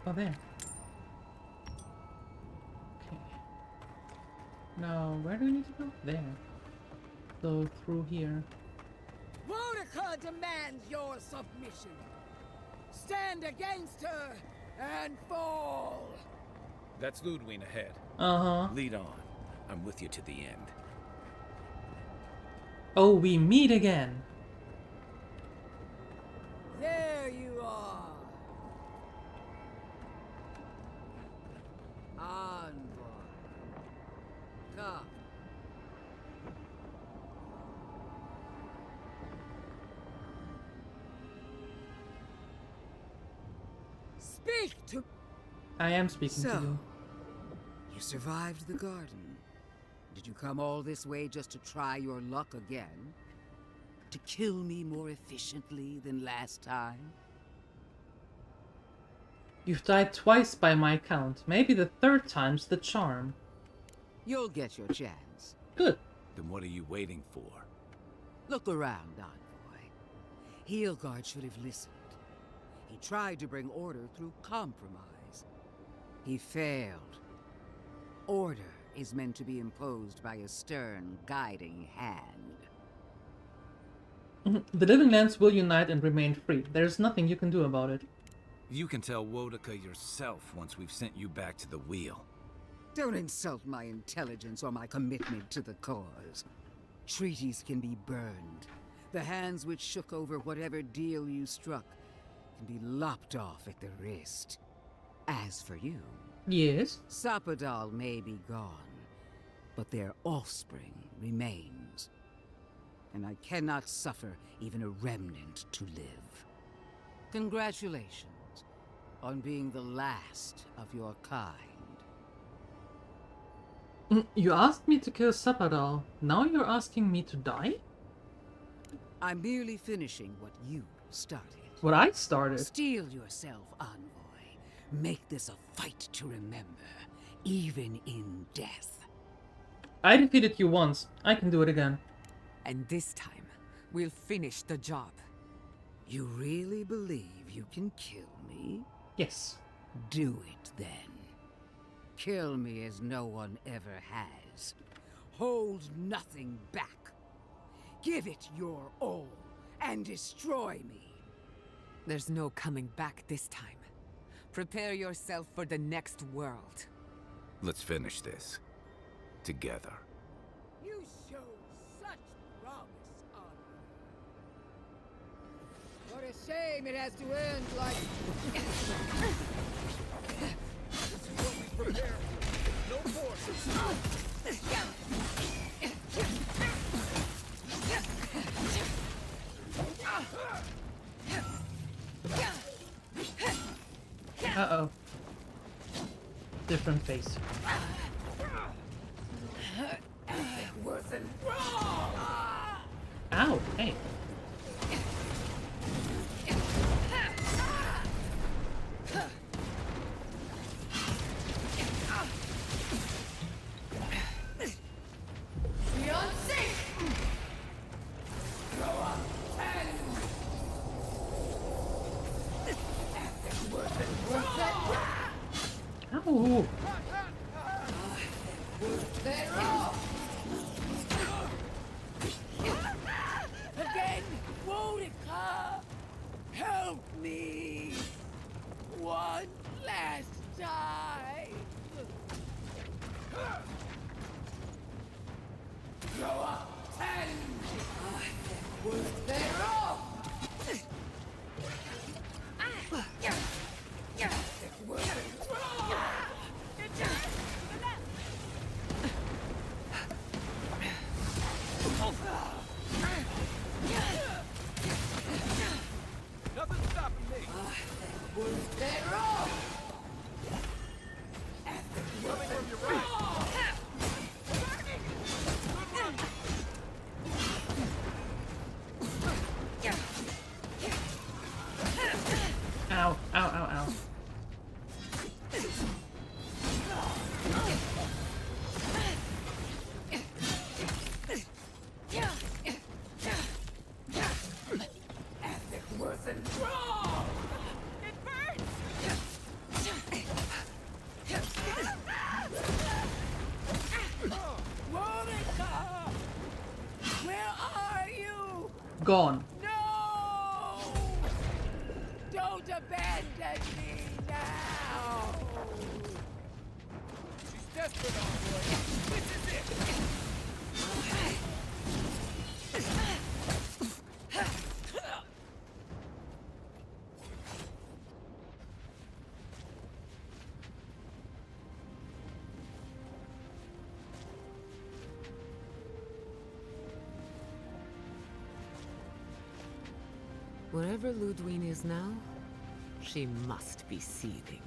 Oh, there. Okay. Now, where do we need to go? There. So, through here. Boudica demands your submission. Stand against her and fall. That's Ludwig ahead. Uh-huh. Lead on. I'm with you to the end. Oh, we meet again. There you are. Speak to... I am speaking to So, you. you survived the garden. Did you come all this way just to try your luck again? To kill me more efficiently than last time? You've died twice by my count. Maybe the third time's the charm. You'll get your chance. Good. Then what are you waiting for? Look around, Envoy. Heelguard should have listened. He tried to bring order through compromise. He failed. Order is meant to be imposed by a stern, guiding hand. The Living Lands will unite and remain free. There's nothing you can do about it. You can tell Wodaka yourself once we've sent you back to the wheel. Don't insult my intelligence or my commitment to the cause. Treaties can be burned. The hands which shook over whatever deal you struck can be lopped off at the wrist. As for you... Yes? Sapadal may be gone, but their offspring remains. And I cannot suffer even a remnant to live. Congratulations on being the last of your kind. You asked me to kill Sapadal. Now you're asking me to die? I'm merely finishing what you started. What I started? Steel yourself, Envoy. Make this a fight to remember, even in death. I defeated you once. I can do it again. And this time, we'll finish the job. You really believe you can kill me? Yes. Do it then. Kill me as no one ever has. Hold nothing back. Give it your all, and destroy me. There's no coming back this time. Prepare yourself for the next world. Let's finish this. Together. You showed such promise, Envoy. What a shame it has to end like... This is what we prepared for. No forces. Uh-oh. Different face. Ow, hey. Beyond sync! Go on, 10! Ow. Again, Wodaka! Help me! One last time! Go up, 10! They're off! Nothing's stopping me. They're off! Coming from your right. Ow, ow, ow, ow. Wodaka! Where are you? Gone. No! Don't abandon me now! She's desperate, Envoy. This is it. Wherever Ludwig is now, She must be seething.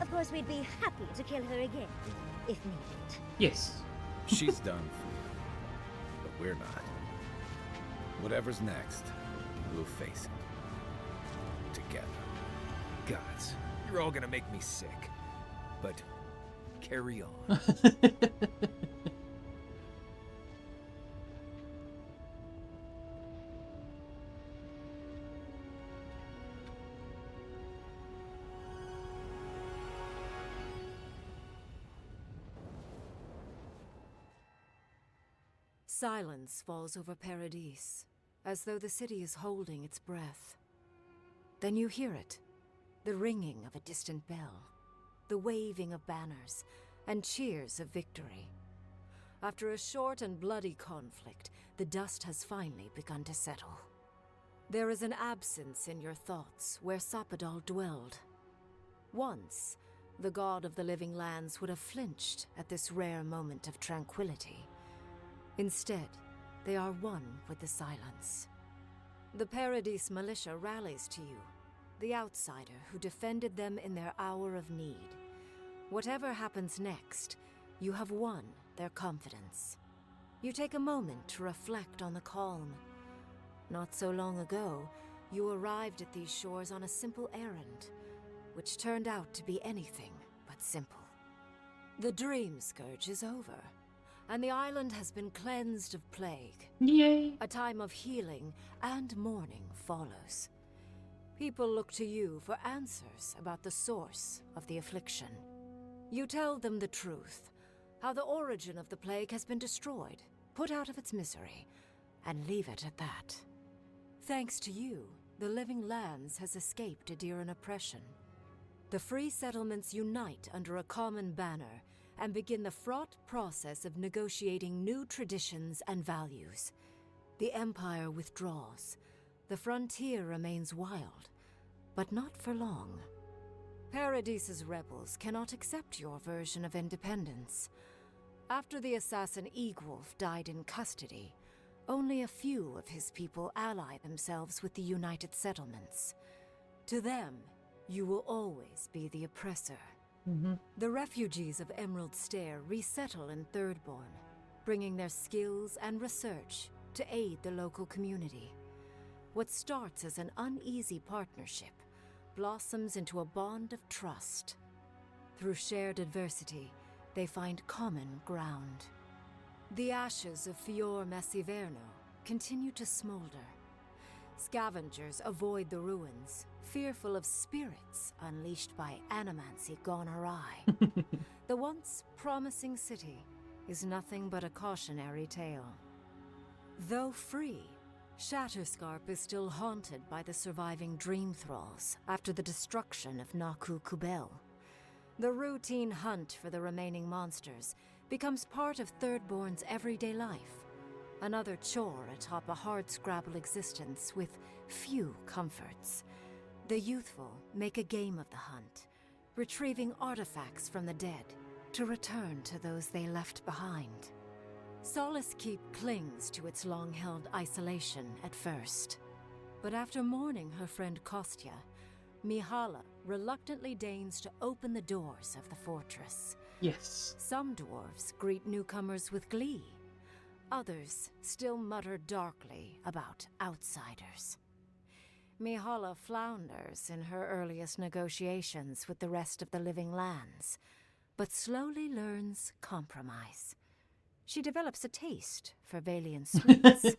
Of course, we'd be happy to kill her again, if needed. Yes. She's done for you. But we're not. Whatever's next, we'll face it. Together. Gods, you're all gonna make me sick. But carry on. Silence falls over Paradis, as though the city is holding its breath. Then you hear it, the ringing of a distant bell, the waving of banners, and cheers of victory. After a short and bloody conflict, the dust has finally begun to settle. There is an absence in your thoughts where Sapadal dwelled. Once, the god of the living lands would have flinched at this rare moment of tranquility. Instead, they are one with the silence. The Paradis militia rallies to you, the outsider who defended them in their hour of need. Whatever happens next, you have won their confidence. You take a moment to reflect on the calm. Not so long ago, you arrived at these shores on a simple errand, which turned out to be anything but simple. The Dream Scourge is over, and the island has been cleansed of plague. Yay! A time of healing and mourning follows. People look to you for answers about the source of the affliction. You tell them the truth, how the origin of the plague has been destroyed, put out of its misery, and leave it at that. Thanks to you, the living lands has escaped Adiran oppression. The free settlements unite under a common banner and begin the fraught process of negotiating new traditions and values. The Empire withdraws. The frontier remains wild, but not for long. Paradis's rebels cannot accept your version of independence. After the assassin Egwolf died in custody, only a few of his people ally themselves with the United Settlements. To them, you will always be the oppressor. The refugees of Emerald Stair resettle in Thirdborn, bringing their skills and research to aid the local community. What starts as an uneasy partnership blossoms into a bond of trust. Through shared adversity, they find common ground. The ashes of Fior Messiverno continue to smolder. Scavengers avoid the ruins, fearful of spirits unleashed by animancy gone awry. The once promising city is nothing but a cautionary tale. Though free, Shatterscarp is still haunted by the surviving dream thralls after the destruction of Naku Kubel. The routine hunt for the remaining monsters becomes part of Thirdborn's everyday life. Another chore atop a hardscrabble existence with few comforts. The youthful make a game of the hunt, retrieving artifacts from the dead to return to those they left behind. Solace Keep clings to its long-held isolation at first. But after mourning her friend Kostya, Mihala reluctantly deigns to open the doors of the fortress. Yes. Some dwarves greet newcomers with glee. Others still mutter darkly about outsiders. Mihala flounders in her earliest negotiations with the rest of the living lands, but slowly learns compromise. She develops a taste for Valian sweets.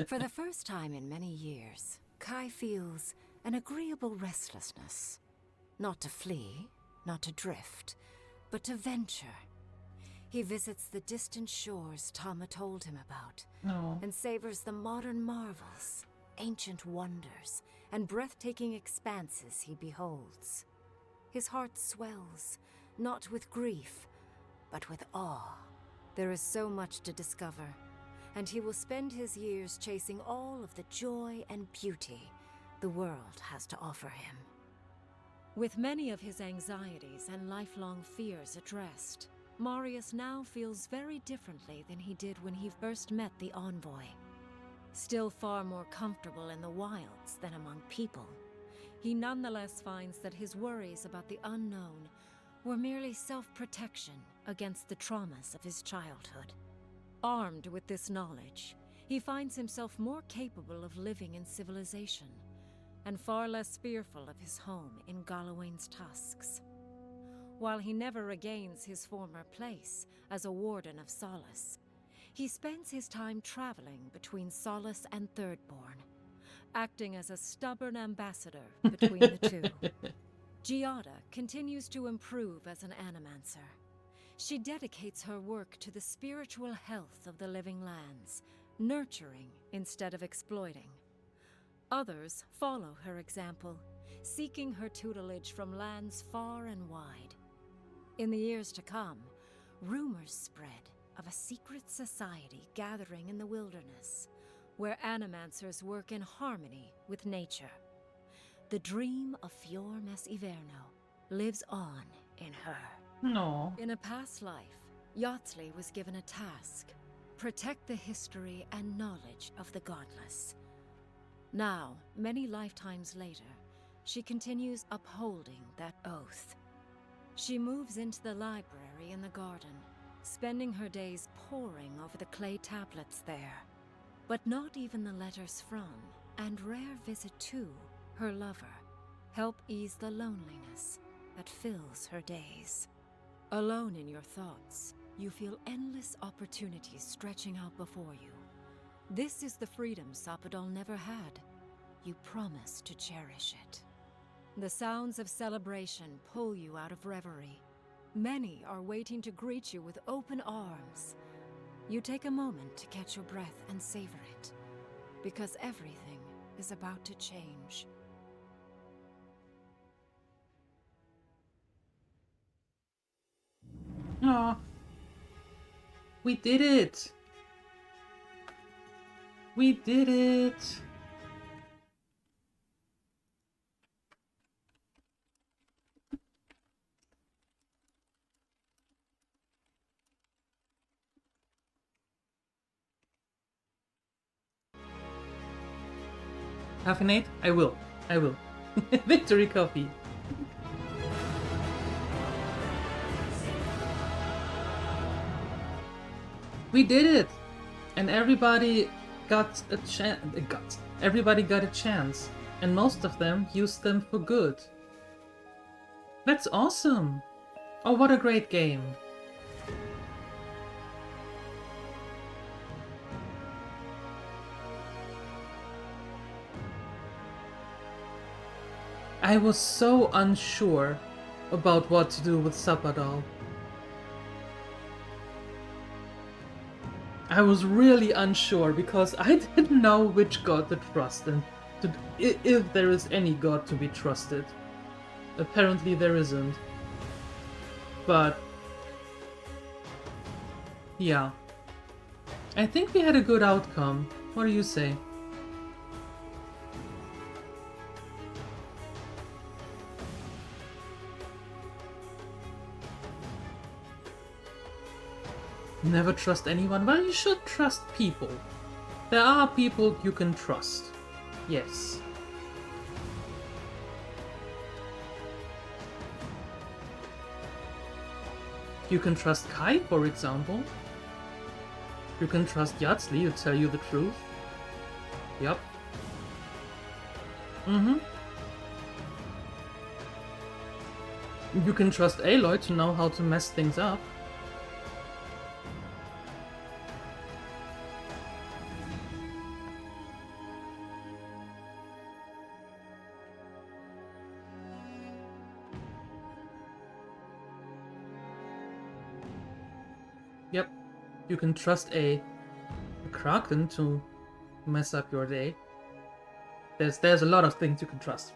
For the first time in many years, Kai feels an agreeable restlessness. Not to flee, not to drift, but to venture. He visits the distant shores Tama told him about, and savors the modern marvels, ancient wonders, and breathtaking expanses he beholds. His heart swells, not with grief, but with awe. There is so much to discover, and he will spend his years chasing all of the joy and beauty the world has to offer him. With many of his anxieties and lifelong fears addressed, Marius now feels very differently than he did when he first met the envoy. Still far more comfortable in the wilds than among people, he nonetheless finds that his worries about the unknown were merely self-protection against the traumas of his childhood. Armed with this knowledge, he finds himself more capable of living in civilization, and far less fearful of his home in Galawain's tusks. While he never regains his former place as a Warden of Solace, he spends his time traveling between Solace and Thirdborn, acting as a stubborn ambassador between the two. Giada continues to improve as an animancer. She dedicates her work to the spiritual health of the living lands, nurturing instead of exploiting. Others follow her example, seeking her tutelage from lands far and wide. In the years to come, rumors spread of a secret society gathering in the wilderness, where animancers work in harmony with nature. The dream of Fior Mes Iverno lives on in her. No. In a past life, Yahtzee was given a task: protect the history and knowledge of the godless. Now, many lifetimes later, she continues upholding that oath. She moves into the library in the garden, spending her days poring over the clay tablets there. But not even the letters from, and rare visit to, her lover help ease the loneliness that fills her days. Alone in your thoughts, you feel endless opportunities stretching out before you. This is the freedom Sapadal never had. You promise to cherish it. The sounds of celebration pull you out of reverie. Many are waiting to greet you with open arms. You take a moment to catch your breath and savor it, because everything is about to change. Aw. We did it! We did it! Caffeinate? I will. I will. Victory coffee. We did it! And everybody got a chance. Everybody got a chance. And most of them used them for good. That's awesome! Oh, what a great game. I was so unsure about what to do with Sapadal. I was really unsure because I didn't know which god to trust and if there is any god to be trusted. Apparently there isn't. But yeah. I think we had a good outcome. What do you say? Never trust anyone? Well, you should trust people. There are people you can trust. Yes. You can trust Kai, for example. You can trust Yahtzee to tell you the truth. Yep. You can trust Aloy to know how to mess things up. Yep, you can trust a Kraken to mess up your day. There's a lot of things you can trust.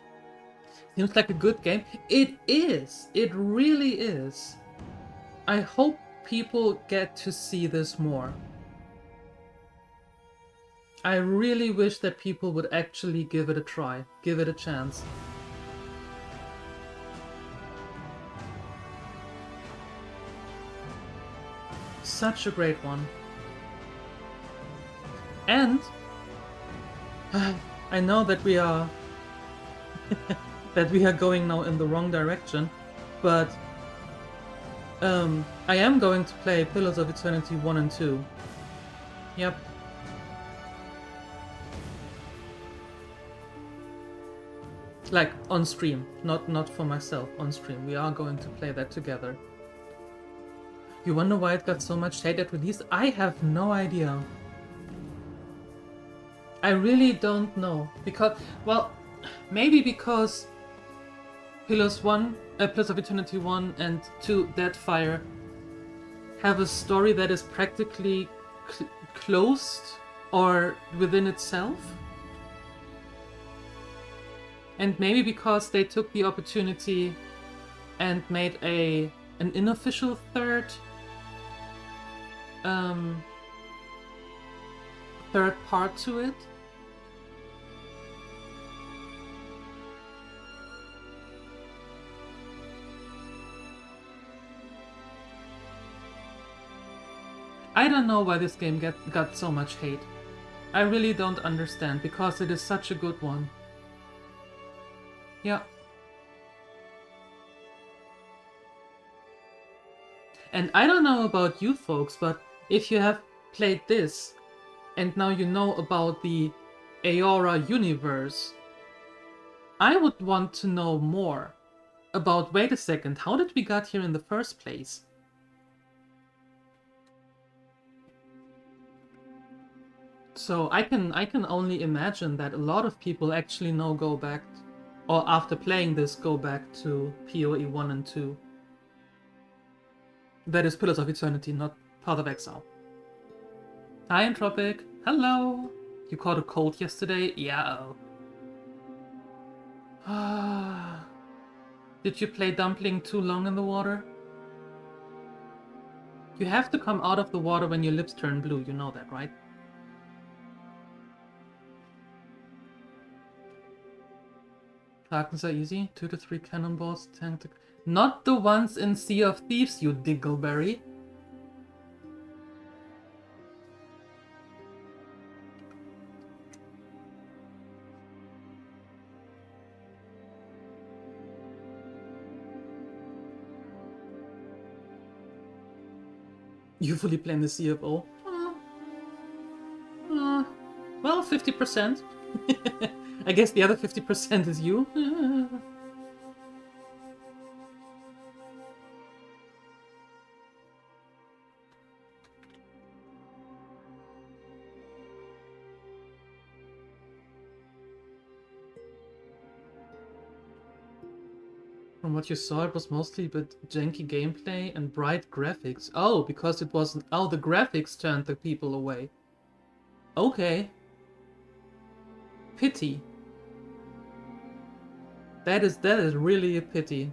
Seems like a good game. It is. It really is. I hope people get to see this more. I really wish that people would actually give it a try, give it a chance. Such a great one. And I know that we are that we are going now in the wrong direction, but I am going to play Pillars of Eternity 1 and 2. Yep. Like, on stream. Not for myself, on stream. We are going to play that together. You wonder why it got so much hate at release? I have no idea. I really don't know. Because, well, maybe because Pillars of Eternity 1 and 2 Deadfire have a story that is practically closed or within itself. And maybe because they took the opportunity and made an unofficial third part to it. I don't know why this game got so much hate. I really don't understand, because it is such a good one. Yeah. And I don't know about you folks, but if you have played this, and now you know about the Aora universe, I would want to know more about, wait a second, how did we get here in the first place? So I can only imagine that a lot of people actually now go back, or after playing this, go back to PoE 1 and 2. That is Pillars of Eternity, not Path of Exile. Hi Entropic, hello! You caught a cold yesterday? Yeah. Did you play Dumpling too long in the water? You have to come out of the water when your lips turn blue, you know that, right? Crackles are easy. 2 to 3 cannonballs. Not the ones in Sea of Thieves, you diggleberry. You fully playing the CFO? Well, 50%. I guess the other 50% is you. From what you saw, it was mostly a bit janky gameplay and bright graphics. Oh, because it wasn't... Oh, the graphics turned the people away. Okay. Pity. That is really a pity.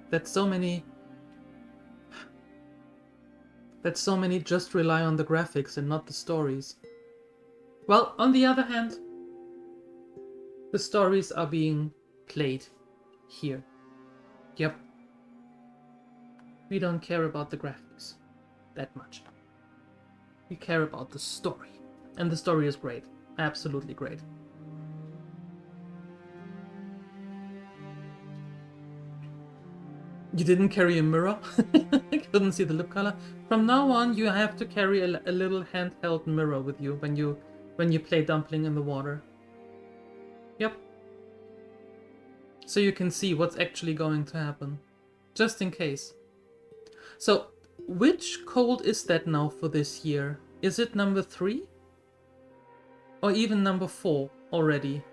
That so many just rely on the graphics and not the stories. Well, on the other hand, the stories are being played here. Yep. We don't care about the graphics that much. We care about the story. And the story is great. Absolutely great. You didn't carry a mirror? I couldn't see the lip color. From now on, you have to carry a little handheld mirror with you when you play Dumpling in the water. Yep. So you can see what's actually going to happen. Just in case. So, which cold is that now for this year? Is it number 3? Or even number 4 already?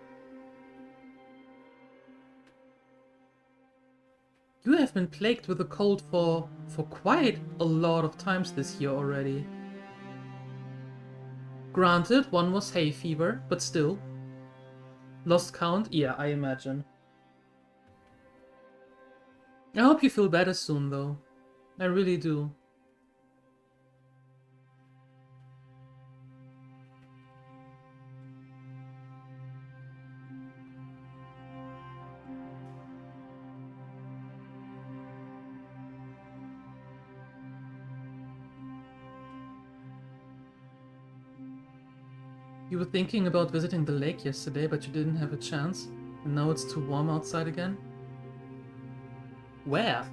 You have been plagued with a cold for quite a lot of times this year already. Granted, one was hay fever, but still. Lost count? Yeah, I imagine. I hope you feel better soon, though. I really do. You were thinking about visiting the lake yesterday, but you didn't have a chance, and now it's too warm outside again? Where?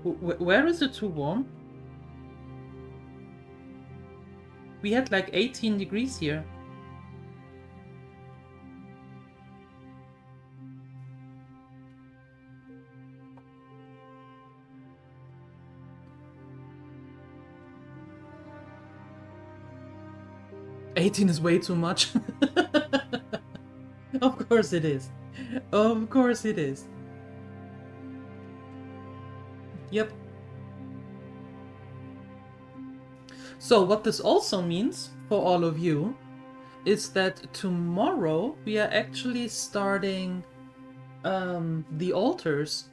Where is it too warm? We had like 18 degrees here. $18 is way too much. Of course it is. Of course it is. Yep. So what this also means for all of you is that tomorrow we are actually starting the altars.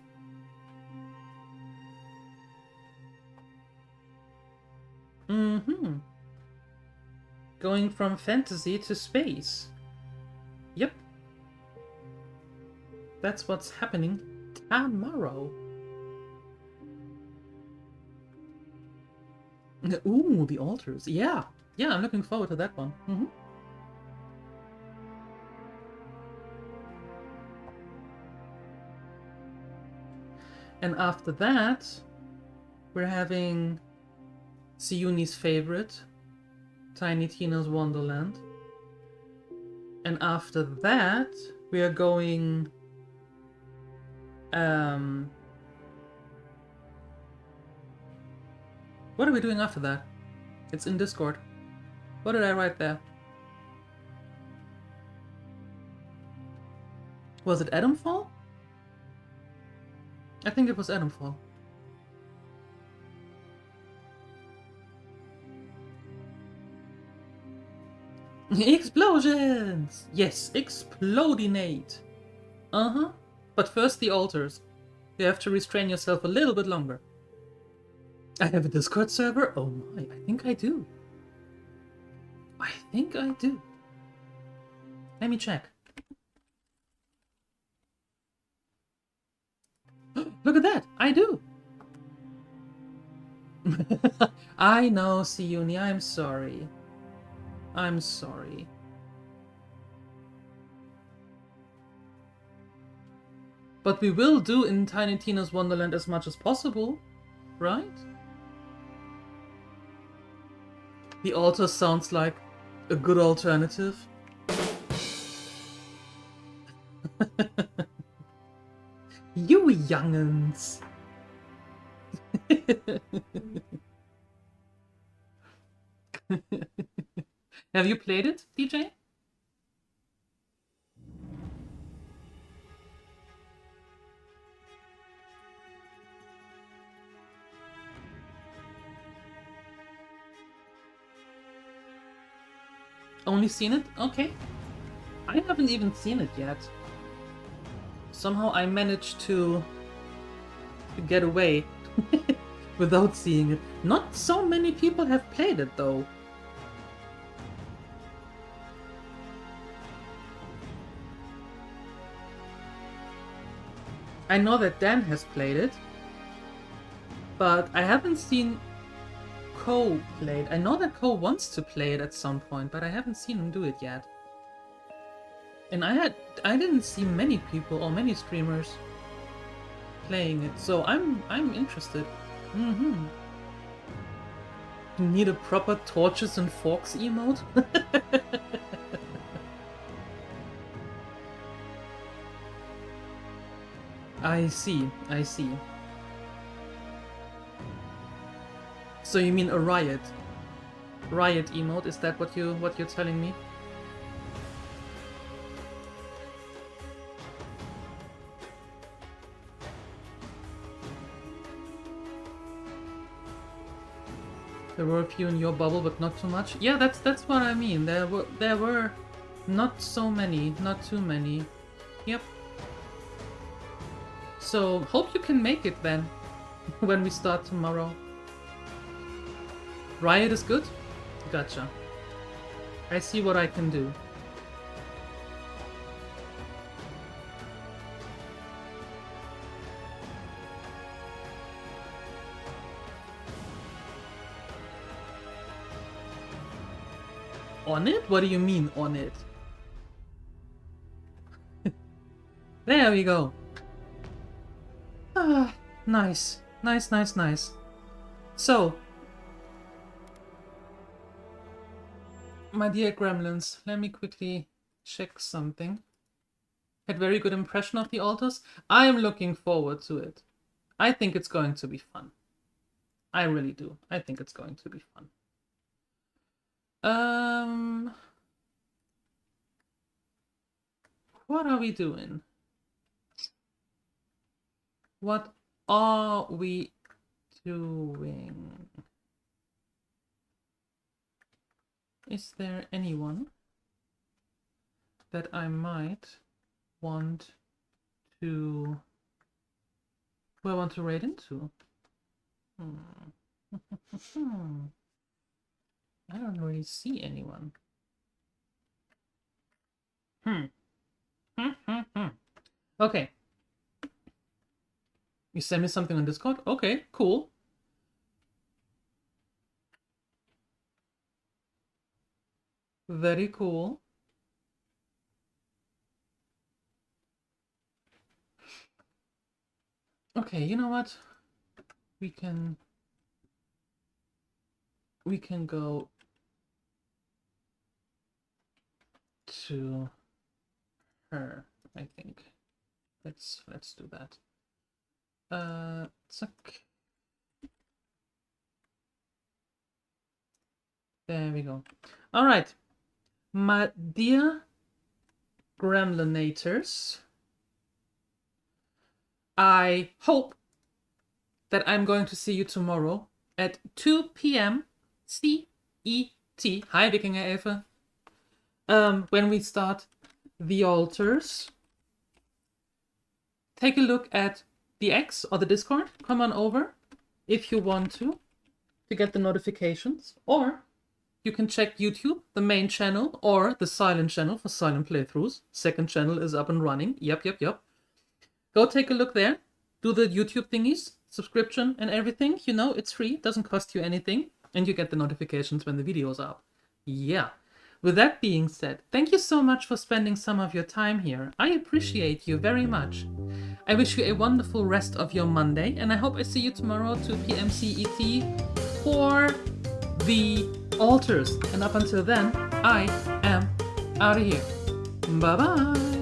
Mm-hmm. Going from fantasy to space. Yep. That's what's happening tomorrow. Ooh, the altars. Yeah. Yeah, I'm looking forward to that one. Mm-hmm. And after that, we're having Siuni's favorite, Tiny Tina's Wonderland. And after that, we are going... What are we doing after that? It's in Discord. What did I write there? Was it Adamfall? I think it was Adamfall. Explosions! Yes, explodinate! Uh-huh. But first the altars. You have to restrain yourself a little bit longer. I have a Discord server? Oh my, I think I do. I think I do. Let me check. Look at that! I do! I know, Siuni, I'm sorry. I'm sorry. But we will do in Tiny Tina's Wonderland as much as possible, right? The altar sounds like a good alternative. You young'uns! Have you played it, DJ? Only seen it? Okay. I haven't even seen it yet. Somehow I managed to get away without seeing it. Not so many people have played it though. I know that Dan has played it, but I haven't seen Ko play it. I know that Ko wants to play it at some point, but I haven't seen him do it yet. And I didn't see many people or many streamers playing it, so I'm interested. Mm-hmm. You need a proper torches and forks emote? I see, I see. So you mean a riot? Riot emote, is that what you're telling me? There were a few in your bubble, but not too much. Yeah, that's what I mean. There were not so many, not too many. Yep. So hope you can make it then, when we start tomorrow. Riot is good? Gotcha. I see what I can do. On it? What do you mean, on it? There we go. Ah, nice. Nice, nice, nice. So, my dear gremlins, let me quickly check something. Had very good impression of the altars. I am looking forward to it. I think it's going to be fun. I really do. I think it's going to be fun. What are we doing? What are we doing? Is there anyone that I might want to... who I want to raid into? I don't really see anyone. Okay. You send me something on Discord? Okay, cool. Very cool. Okay, you know what? We can go to her, I think. Let's do that. Zuck. There we go. All right, my dear Gremlinators, I hope that I'm going to see you tomorrow at 2 p.m. CET. Hi, Wikinger Elfe. When we start the altars. Take a look at the X or the Discord. Come on over if you want to get the notifications. Or you can check YouTube, the main channel, or the silent channel for silent playthroughs. Second channel is up and running. Yep. Go take a look there. Do the YouTube thingies, subscription and everything. You know, it's free, doesn't cost you anything. And you get the notifications when the video's up. Yeah. With that being said, thank you so much for spending some of your time here. I appreciate you very much. I wish you a wonderful rest of your Monday, and I hope I see you tomorrow 2 p.m. CET for the altars. And up until then, I am out of here. Bye-bye.